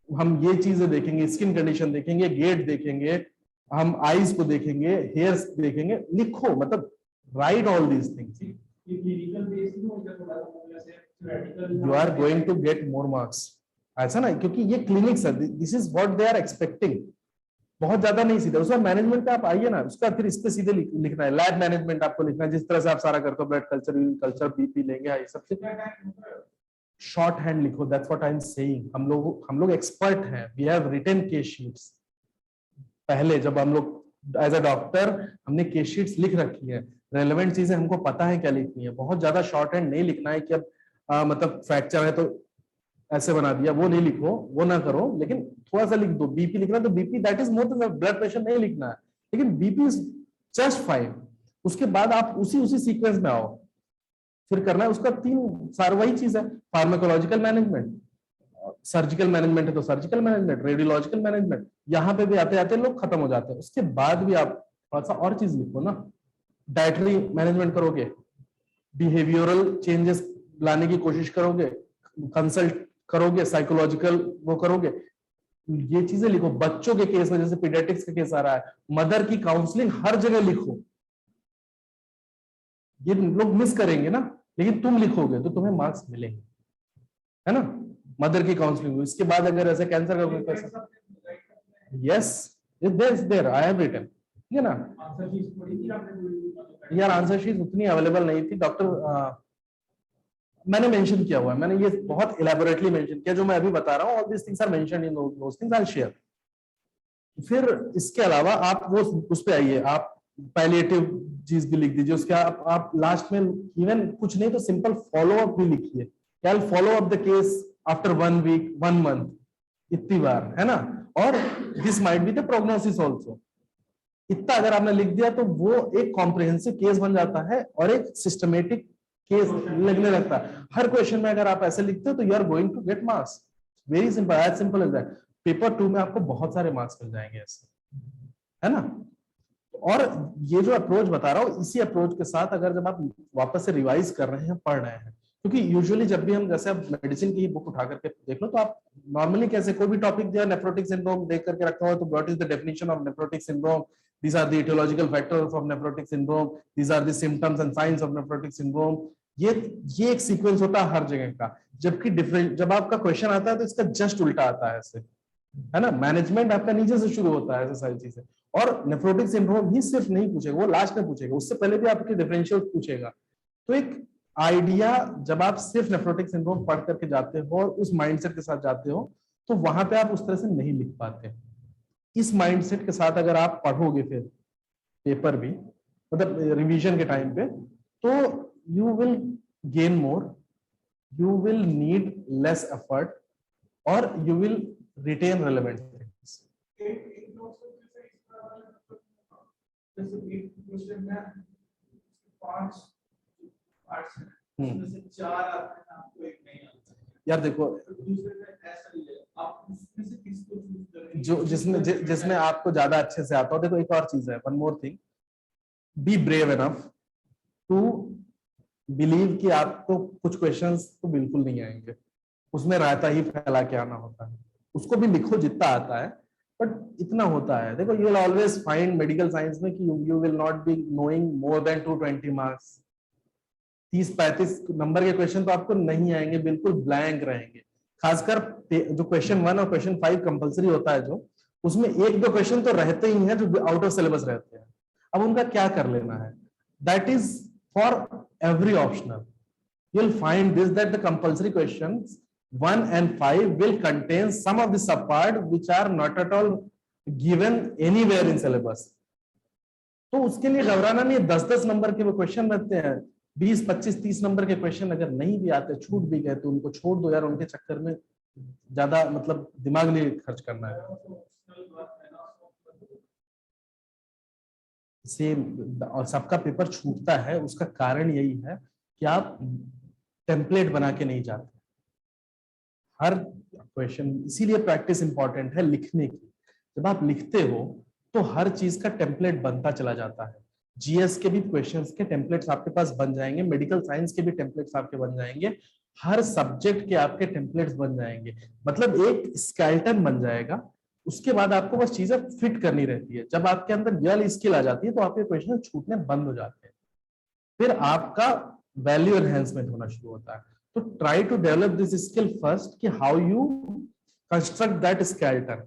[SPEAKER 1] हम ये चीजें देखेंगे, स्किन कंडीशन देखेंगे, गेट देखेंगे, हम आईज को देखेंगे, हेयर्स देखेंगे, लिखो, मतलब write all these things. You are going to get more marks, ऐसा ना, क्योंकि ये क्लिनिक्स है, this is what they are expecting. बहुत ज्यादा नहीं, सीधा उसका मैनेजमेंट पे आप आइए ना, उसका फिर इस पे सीधे लिखना है, लैब मैनेजमेंट आपको लिखना है, जिस तरह से आप सारा करते हो, ब्लड कल्चर बीपी लेंगे, ये सब शॉर्ट हैंड लिखो। That's what I am saying. हम लोग एक्सपर्ट हैं, we have written case sheets. पहले जब हम लोग एज अ डॉक्टर हमने केस शीट्स लिख रखी है, रेलेवेंट चीजें हमको पता है क्या लिखनी है। बहुत ज्यादा शॉर्ट हैंड नहीं लिखना है कि अब मतलब फ्रैक्चर है तो ऐसे बना दिया, वो नहीं लिखो, वो ना करो, लेकिन थोड़ा सा लिख दो। बीपी लिखना तो BP that is more then blood pressure नहीं लिखना है, लेकिन बीपी इज जस्ट फाइन। उसके बाद आप उसी सीक्वेंस में आओ, फिर करना है उसका 3 सारा वही चीज है, फार्माकोलॉजिकल मैनेजमेंट, सर्जिकल मैनेजमेंट है तो सर्जिकल मैनेजमेंट, रेडियोलॉजिकल मैनेजमेंट, यहाँ पे भी आते आते लोग खत्म हो जाते हैं। उसके बाद भी आप थोड़ा सा और चीज लिखो ना, डाइटरी मैनेजमेंट करोगे, बिहेवियरल चेंजेस लाने की कोशिश करोगे, कंसल्ट करोगे, साइकोलॉजिकल वो करोगे, ये चीजें लिखो। बच्चों के केस में जैसे पीडियाट्रिक्स का केस आ रहा है, मदर की काउंसलिंग हर जगह लिखो। ये लोग मिस करेंगे ना, लेकिन तुम लिखोगे तो तुम्हें मार्क्स मिलेंगे, है ना। मदर की काउंसलिंग। इसके बाद अगर ऐसे कैंसर का, yes there I have written, ठीक है ना।
[SPEAKER 2] आंसर शीट पढ़ी थी आपने?
[SPEAKER 1] यार आंसर शीट उतनी अवेलेबल नहीं थी डॉक्टर, मैंने मेंशन किया हुआ है, मैंने ये बहुत इलेबोरेटली मेंशन किया जो मैं अभी बता रहा हूँ। All this things are mentioned in those things, I will share. फिर इसके अलावा आप वो उस पे आइए, आप पैलिएटिव चीज भी लिख दीजिए। उसके आप लास्ट में इवन कुछ नहीं तो सिंपल फॉलो अप भी लिखिए, I will follow up the case after 1 week 1 month, इतनी बार, है ना। और this might be the prognosis also. इतना अगर आपने लिख दिया तो वो एक कॉम्प्रिहेंसिव केस बन जाता है और एक सिस्टमेटिक केस लगने लगता है। हर क्वेश्चन में अगर आप ऐसे लिखते हो तो you are going to get marks. Very simple, as simple as that. Paper 2 में आपको बहुत सारे मार्क्स मिल जाएंगे ऐसे, है ना। और ये जो अप्रोच बता रहा हूँ, इसी अप्रोच के साथ अगर जब आप वापस से रिवाइज कर रहे हैं, पढ़ रहे हैं, क्योंकि यूजुअली जब भी हम, जैसे आप मेडिसिन की बुक उठा करके देख लो तो आप नॉर्मली कैसे कोई भी टॉपिक दिया, नेफ्रोटिक सिंड्रोम देख करके रखा हुआ तो what is the definition of nephrotic syndrome, these are the etiological factors of nephrotic syndrome, these are the symptoms and signs of nephrotic syndrome। ये एक सीक्वेंस होता है हर जगह का। जबकि डिफरेंट जब आपका क्वेश्चन आता है तो इसका जस्ट उल्टा आता है ऐसे, है ना। मैनेजमेंट आपका नीचे से शुरू होता है, ऐसे सारी चीजें। और नेफ्रोटिक सिंड्रोम ही सिर्फ नहीं पूछेगा, वो लास्ट में पूछेगा, उससे पहले भी आपके डिफरेंशियल पूछेगा। तो एक आइडिया, जब आप सिर्फ नेफ्रोटिक सिंड्रोम पढ़ करके जाते हो और उस माइंडसेट के साथ जाते हो तो वहां पे आप उस तरह से नहीं लिख पाते। इस माइंडसेट के साथ अगर आप पढ़ोगे फिर पेपर भी, मतलब रिवीजन के टाइम पे, तो you will gain more, you will need less effort और you will retain relevant things.
[SPEAKER 2] एक नोट से जैसे इस तरह जैसे एक क्वेश्चन में 5 पार्ट्स हैं, उसमें से 4 आते हैं, आपको एक नहीं आता।
[SPEAKER 1] यार देखो,
[SPEAKER 2] दूसरे में ऐसा नहीं है, आप उसमें से किसको चूज करेंगे?
[SPEAKER 1] जो जिसमें आपको ज्यादा अच्छे से आता हो। देखो एक और चीज है, one more thing, be brave enough to believe कि आपको कुछ क्वेश्चंस तो बिल्कुल नहीं आएंगे, उसमें रायता ही फैला के आना होता है। उसको भी लिखो जितना आता है, बट इतना होता है। देखो you will always find medical science में कि you will not be knowing more than 220 marks. 30-35 number के क्वेश्चन तो आपको नहीं आएंगे, बिल्कुल ब्लैंक रहेंगे। खासकर जो क्वेश्चन 1 और क्वेश्चन 5 कंपलसरी होता है, जो उसमें 1-2 क्वेश्चन तो रहते ही हैं जो आउट ऑफ सिलेबस रहते हैं। अब उनका क्या कर लेना है, that is for every optional. you'll find this that the compulsory questions 1 and 5 will contain some of the subpart which are not at all given anywhere in syllabus। तो उसके लिए घबराना नहीं है। 10-10 नंबर के वो क्वेश्चन रहते हैं, 20-25-30 नंबर के क्वेश्चन अगर नहीं भी आते, छूट भी गए, तो उनको छोड़ दो यार, उनके चक्कर में ज्यादा मतलब दिमाग नहीं खर्च करना है। सेम, और सबका पेपर छूटता है, उसका कारण यही है कि आप टेम्पलेट बना के नहीं जाते हर क्वेश्चन। इसीलिए प्रैक्टिस इंपॉर्टेंट है लिखने की। जब आप लिखते हो तो हर चीज का टेम्पलेट बनता चला जाता है। जीएस के भी क्वेश्चंस के टेम्पलेट्स आपके पास बन जाएंगे, मेडिकल साइंस के भी टेम्पलेट्स आपके बन जाएंगे, हर सब्जेक्ट के आपके टेम्पलेट्स बन जाएंगे। मतलब एक स्केलेटन बन जाएगा। उसके बाद आपको बस चीजें फिट करनी रहती है। जब आपके अंदर रियल स्किल आ जाती है तो आपके क्वेश्चन छूटने बंद हो जाते हैं, फिर आपका वैल्यू एनहेंसमेंट होना शुरू होता है। तो try to develop this skill first कि how you construct that skeleton,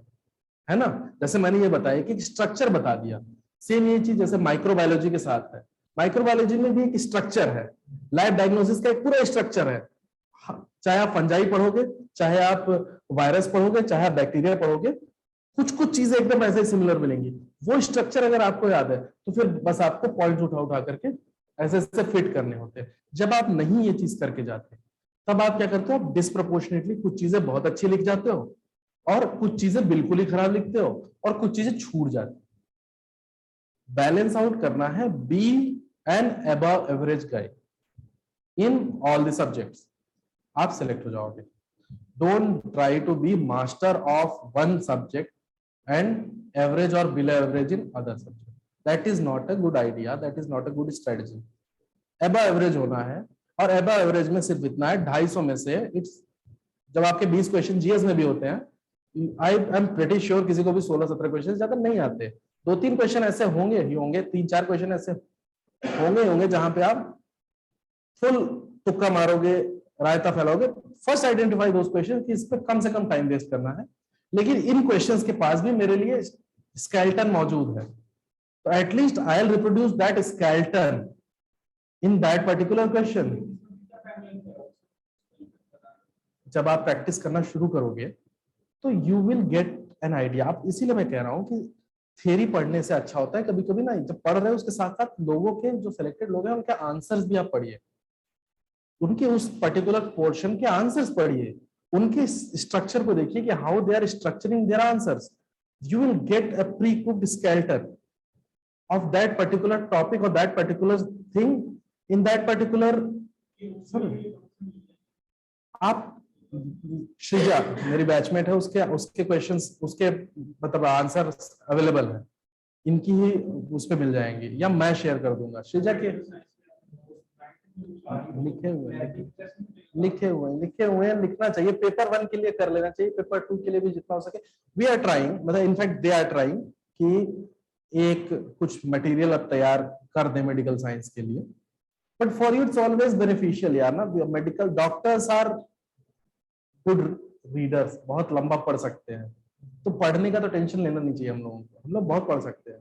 [SPEAKER 1] है ना। जैसे मैंने ये बताया कि स्ट्रक्चर बता दिया, सेम ये चीज जैसे माइक्रोबायोलॉजी के साथ है। माइक्रोबायोलॉजी में भी एक स्ट्रक्चर है, लाइफ डायग्नोसिस का एक पूरा स्ट्रक्चर है। चाहे आप फंजाई पढ़ोगे, चाहे आप वायरस पढ़ोगे, चाहे आप बैक्टीरिया पढ़ोगे, कुछ चीजें एकदम ऐसे ही सिमिलर मिलेंगी। वो स्ट्रक्चर अगर आपको याद है तो फिर बस आपको पॉइंट उठा करके ऐसे ऐसे फिट करने होते हैं। जब आप नहीं ये चीज करके जाते तब आप क्या करते हो, आप डिसप्रपोर्शनेटली कुछ चीजें बहुत अच्छी लिख जाते हो और कुछ चीजें बिल्कुल ही खराब लिखते हो और कुछ चीजें छूट जाती। बैलेंस आउट करना है, be an above average guy in all the subjects, आप सिलेक्ट हो जाओगे। Don't try to be master of one subject and average और below average in other subject. That is not a good idea, that is not a good strategy. Above average होना है, और above average में सिर्फ इतना है 250 में से, इट्स जब आपके 20 क्वेश्चन जीएस में भी होते हैं, आई एम प्रेटी श्योर किसी को भी 16-17 क्वेश्चन ज्यादा नहीं आते, 2-3 क्वेश्चन ऐसे होंगे ही होंगे, 3-4 क्वेश्चन ऐसे होंगे जहां पे आप फुल तुक्का मारोगे, रायता फैलाओगे। फर्स्ट आइडेंटिफाई दोस क्वेश्चन कि इस पे कम से कम टाइम वेस्ट करना है, लेकिन इन क्वेश्चंस के पास भी मेरे लिए स्केलेटन मौजूद है, तो at least I will reproduce that skeleton in that particular question. जब आप प्रैक्टिस करना शुरू करोगे तो you will get an idea. आप इसीलिए मैं कह रहा हूं कि थ्योरी पढ़ने से अच्छा होता है, कभी कभी ना जब पढ़ रहे हो उसके साथ साथ लोगों के जो सिलेक्टेड लोग हैं उनके आंसर्स भी आप पढ़िए, उनके उस पर्टिकुलर पोर्शन के आंसर्स पढ़िए, उनके स्ट्रक्चर को देखिए कि how they are structuring their answers. You will get a pre cooked skeleton of that particular topic or that particular thing in that particular आप श्रीजा मेरी बैचमेट है, उसके क्वेश्चंस उसके मतलब आंसर अवेलेबल है, इनकी ही उस पे मिल जाएंगे या मैं शेयर कर दूंगा। श्रीजा के लिखे हुए लिखना चाहिए, पेपर 1 के लिए कर लेना चाहिए, पेपर 2 के लिए भी जितना हो सके वी आर ट्राइंग, मतलब इनफैक्ट दे आर ट्राइंग कि एक कुछ मटेरियल अब तैयार कर दे मेडिकल साइंस के लिए, but for you it's always beneficial यार ना। Medical doctors are good readers, बहुत लंबा पढ़ सकते हैं, तो पढ़ने का तो टेंशन लेना नहीं चाहिए हम लोगों को, हम लोग बहुत पढ़ सकते हैं,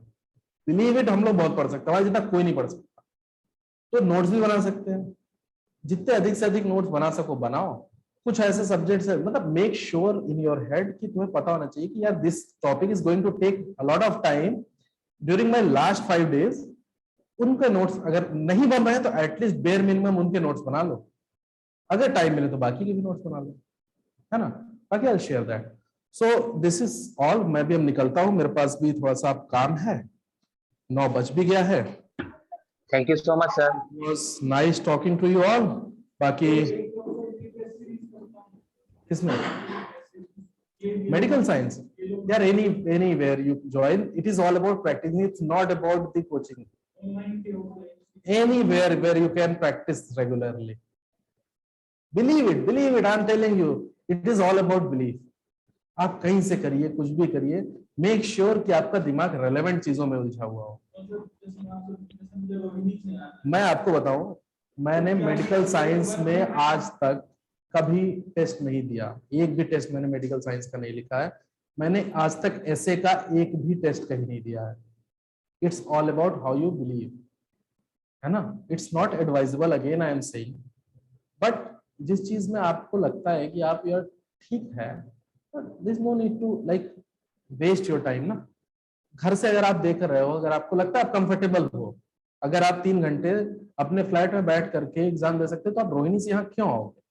[SPEAKER 1] बिलीव इट, हम लोग बहुत पढ़ सकते हैं, हमारे जितना कोई नहीं पढ़ सकता। तो नोट्स भी बना सकते हैं, जितने अधिक से अधिक नोट्स बना सको बनाओ। कुछ ऐसे सब्जेक्ट्स है, मतलब make sure in your head कि तुम्हें पता होना चाहिए कि यार this topic is going to take a lot of time during my last 5 days। उनके नोट्स अगर नहीं बन रहे हैं तो एटलीस्ट बेयर मिनिमम उनके नोट्स बना लो, अगर टाइम मिले तो बाकी के भी नोट्स बना लो, है ना। बाकी I share that. So this is all, मैं भी अब निकलता हूं, मेरे पास भी थोड़ा सा काम है, 9 बज भी गया है।
[SPEAKER 4] Thank you so much, sir.
[SPEAKER 1] It was nice talking to you all। बाकी किसमें मेडिकल साइंस यार, anywhere you join, it is all about practicing, it's not about the coaching। anywhere where you can practice regularly, believe it, I'm telling you, it is all about belief। आप कहीं से करिए, कुछ भी करिए, make sure कि आपका दिमाग रेलेवेंट चीजों में उलझा हुआ हो। मैं आपको बताऊं, मैंने मेडिकल साइंस में आज तक कभी टेस्ट नहीं दिया, एक भी टेस्ट मैंने मेडिकल साइंस का नहीं लिखा है, मैंने आज तक ऐसे का एक भी टेस्ट कहीं नहीं दिया है। It's all about how you believe, है ना। It's not advisable, again I am saying, but जिस चीज में आपको लगता है कि आप यार ठीक है, there is no need to like waste your time ना। घर से अगर आप देख रहे हो, अगर आपको लगता है आप कंफर्टेबल हो, अगर आप 3 घंटे अपने फ्लैट में बैठ करके एग्जाम दे सकते हो, तो आप रोहिणी से यहाँ क्यों आओगे?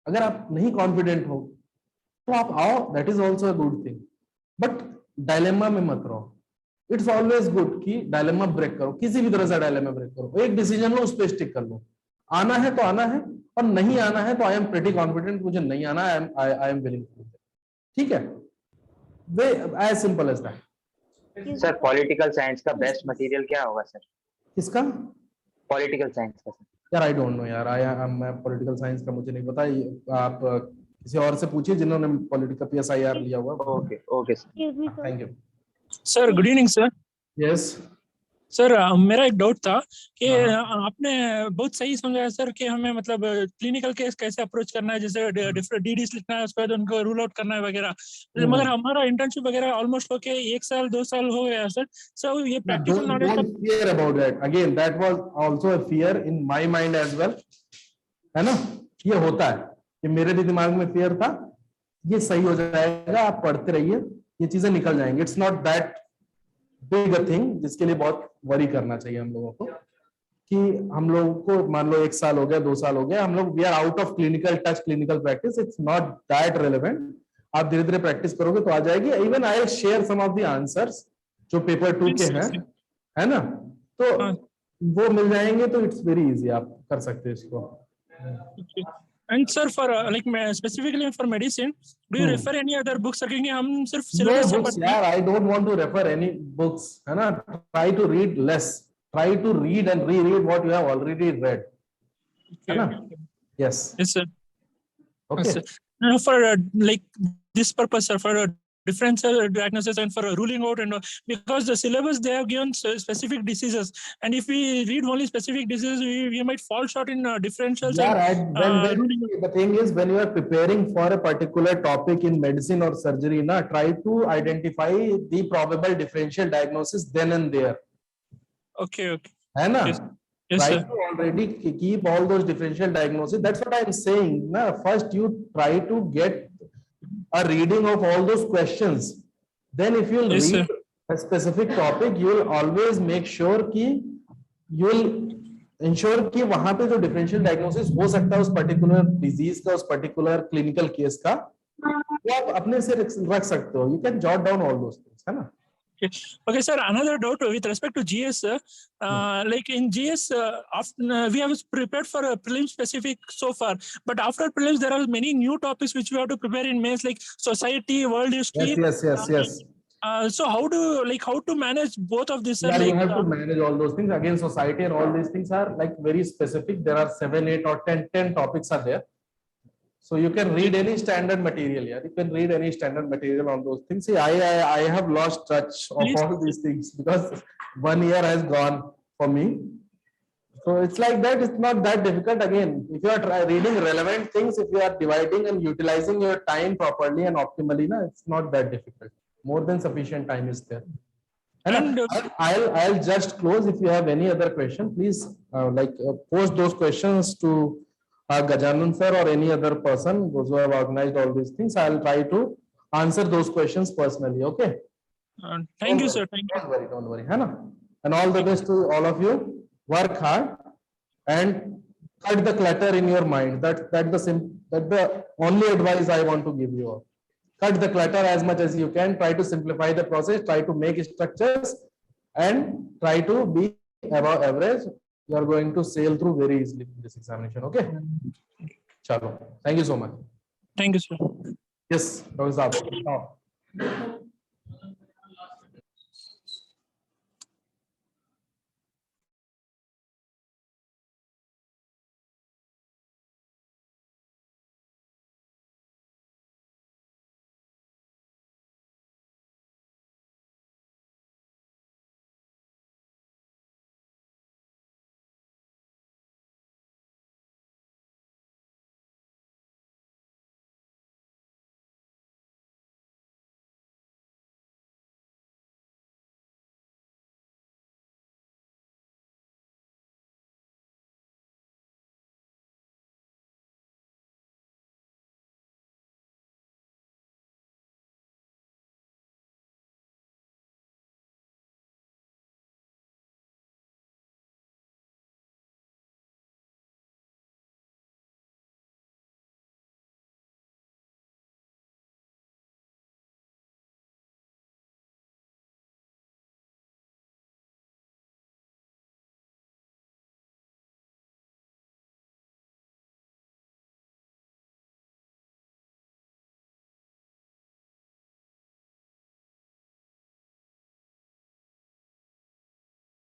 [SPEAKER 1] अगर आप नहीं कॉन्फिडेंट हो तो आप आओ, that is also a good thing, but dilemma में मत रहो। इट्स ऑलवेज गुड कि डायलेमा ब्रेक करो, किसी भी तरह से डायलेमा ब्रेक करो, एक डिसीजन लो, उस पर स्टिक कर लो। आना है तो आना है, और नहीं आना है तो आई एम प्रीटी कॉन्फिडेंट, मुझे नहीं आना, आई एम विलिंग टू। ठीक है, way as simple as that.
[SPEAKER 4] Sir political science का बेस्ट मटेरियल क्या होगा सर?
[SPEAKER 1] किसका?
[SPEAKER 4] पॉलिटिकल साइंस का सर।
[SPEAKER 1] यार आई डोंट नो यार, मैं पॉलिटिकल साइंस का मुझे नहीं पता, आप किसी और से पूछिए जिन्होंने पॉलिटिकल PSIR लिया हुआ।
[SPEAKER 4] Okay okay sir,
[SPEAKER 1] thank you
[SPEAKER 5] sir. Good evening sir.
[SPEAKER 1] Yes
[SPEAKER 5] sir मेरा एक डाउट था कि
[SPEAKER 1] हाँ।
[SPEAKER 5] आपने बहुत सही समझाया सर कि हमें मतलब क्लिनिकल केस कैसे अप्रोच करना है, जैसे डिफरेंट DDs लिखना है, उसके बाद उनको रूल आउट करना है वगैरह। मगर हमारा इंटर्नशिप वगैरह ऑलमोस्ट होके 1 साल 2 साल हो गया सर। सो ये practical knowledge
[SPEAKER 1] don't fear about that, again that was also a fear in my mind as well, है ना। ये होता है, ये मेरे भी दिमाग में fear था, ये सही हो जाएगा, आप पढ़ते रहिए, ये चीजें निकल जाएंगी। It's not that big a thing जिसके लिए बहुत वरी करना चाहिए हम लोगों को, कि हम लोगों को मान लो 1 साल हो गया, 2 साल हो गया, हम लोग we are out of clinical touch, clinical practice, it's not that relevant. आप धीरे धीरे प्रैक्टिस करोगे तो आ जाएगी। Even I will share some of the answers जो पेपर 2 के हैं, है ना, तो वो मिल जाएंगे, तो इट्स वेरी इजी, आप कर सकते हैं इसको।
[SPEAKER 5] And sir, for like specifically for medicine, do you refer any other books? क्योंकि हम सिर्फ syllabus से पढ़ते हैं।
[SPEAKER 1] यार I don't want to refer any books, है ना। Try to read less, try to read and reread what you have already read, है ना। Yes
[SPEAKER 5] Yes sir.
[SPEAKER 1] okay
[SPEAKER 5] Yes, sir. Now for like this purpose, sir, for a differential diagnosis and for a ruling out, and because the syllabus they have given specific diseases, and if we read only specific diseases, we might fall short in differentials.
[SPEAKER 1] Yeah,
[SPEAKER 5] and,
[SPEAKER 1] when the thing is, when you are preparing for a particular topic in medicine or surgery, na, try to identify the probable differential diagnosis then and there.
[SPEAKER 5] okay.
[SPEAKER 1] है ना?
[SPEAKER 5] Yes. Yes,
[SPEAKER 1] Try
[SPEAKER 5] sir.
[SPEAKER 1] to already keep all those differential diagnoses. That's what I'm saying. Na? First, you try to get a reading of all those questions. Then, if you'll
[SPEAKER 5] Yes,
[SPEAKER 1] read
[SPEAKER 5] sir.
[SPEAKER 1] a specific topic, you will always make sure कि you will ensure कि वहां पे जो differential diagnosis हो सकता है उस particular disease का, उस particular clinical case का, वो आप अपने से रख सकते हो. You can jot down all those things, है ना?
[SPEAKER 5] Okay, sir. Another doubt with respect to GS, sir. Like in GS, often we have prepared for a prelim specific so far, but after prelims there are many new topics which we have to prepare in mains, like society, world history.
[SPEAKER 1] Yes.
[SPEAKER 5] So how to manage both of these, sir?
[SPEAKER 1] Yeah,
[SPEAKER 5] Like,
[SPEAKER 1] you have to manage all those things. Again, society and all these things are like very specific. There are 7, 8 or 10 topics are there. So you can read any standard material. Yeah, you can read any standard material on those things. See, I have lost touch of
[SPEAKER 5] Please.
[SPEAKER 1] all these things because 1 year has gone for me. So it's like that. It's not that difficult. Again, if you are reading relevant things, if you are dividing and utilizing your time properly and optimally, na, it's not that difficult. More than sufficient time is there. And I'll just close. If you have any other question, please post those questions to Gajanan sir or any other person, those who have organized all these things. I'll try to answer those questions personally. Okay.
[SPEAKER 5] thank you, sir. Thank you.
[SPEAKER 1] Don't worry. है ना? And all the best to all of you. Work hard and cut the clutter in your mind. That's the only advice I want to give you all. Cut the clutter as much as you can. Try to simplify the process. Try to make structures and try to be above average. You are going to sail through very easily in this examination. Okay. Chalo. Thank you so much.
[SPEAKER 5] Thank you, sir.
[SPEAKER 1] Yes, Dr. Saab.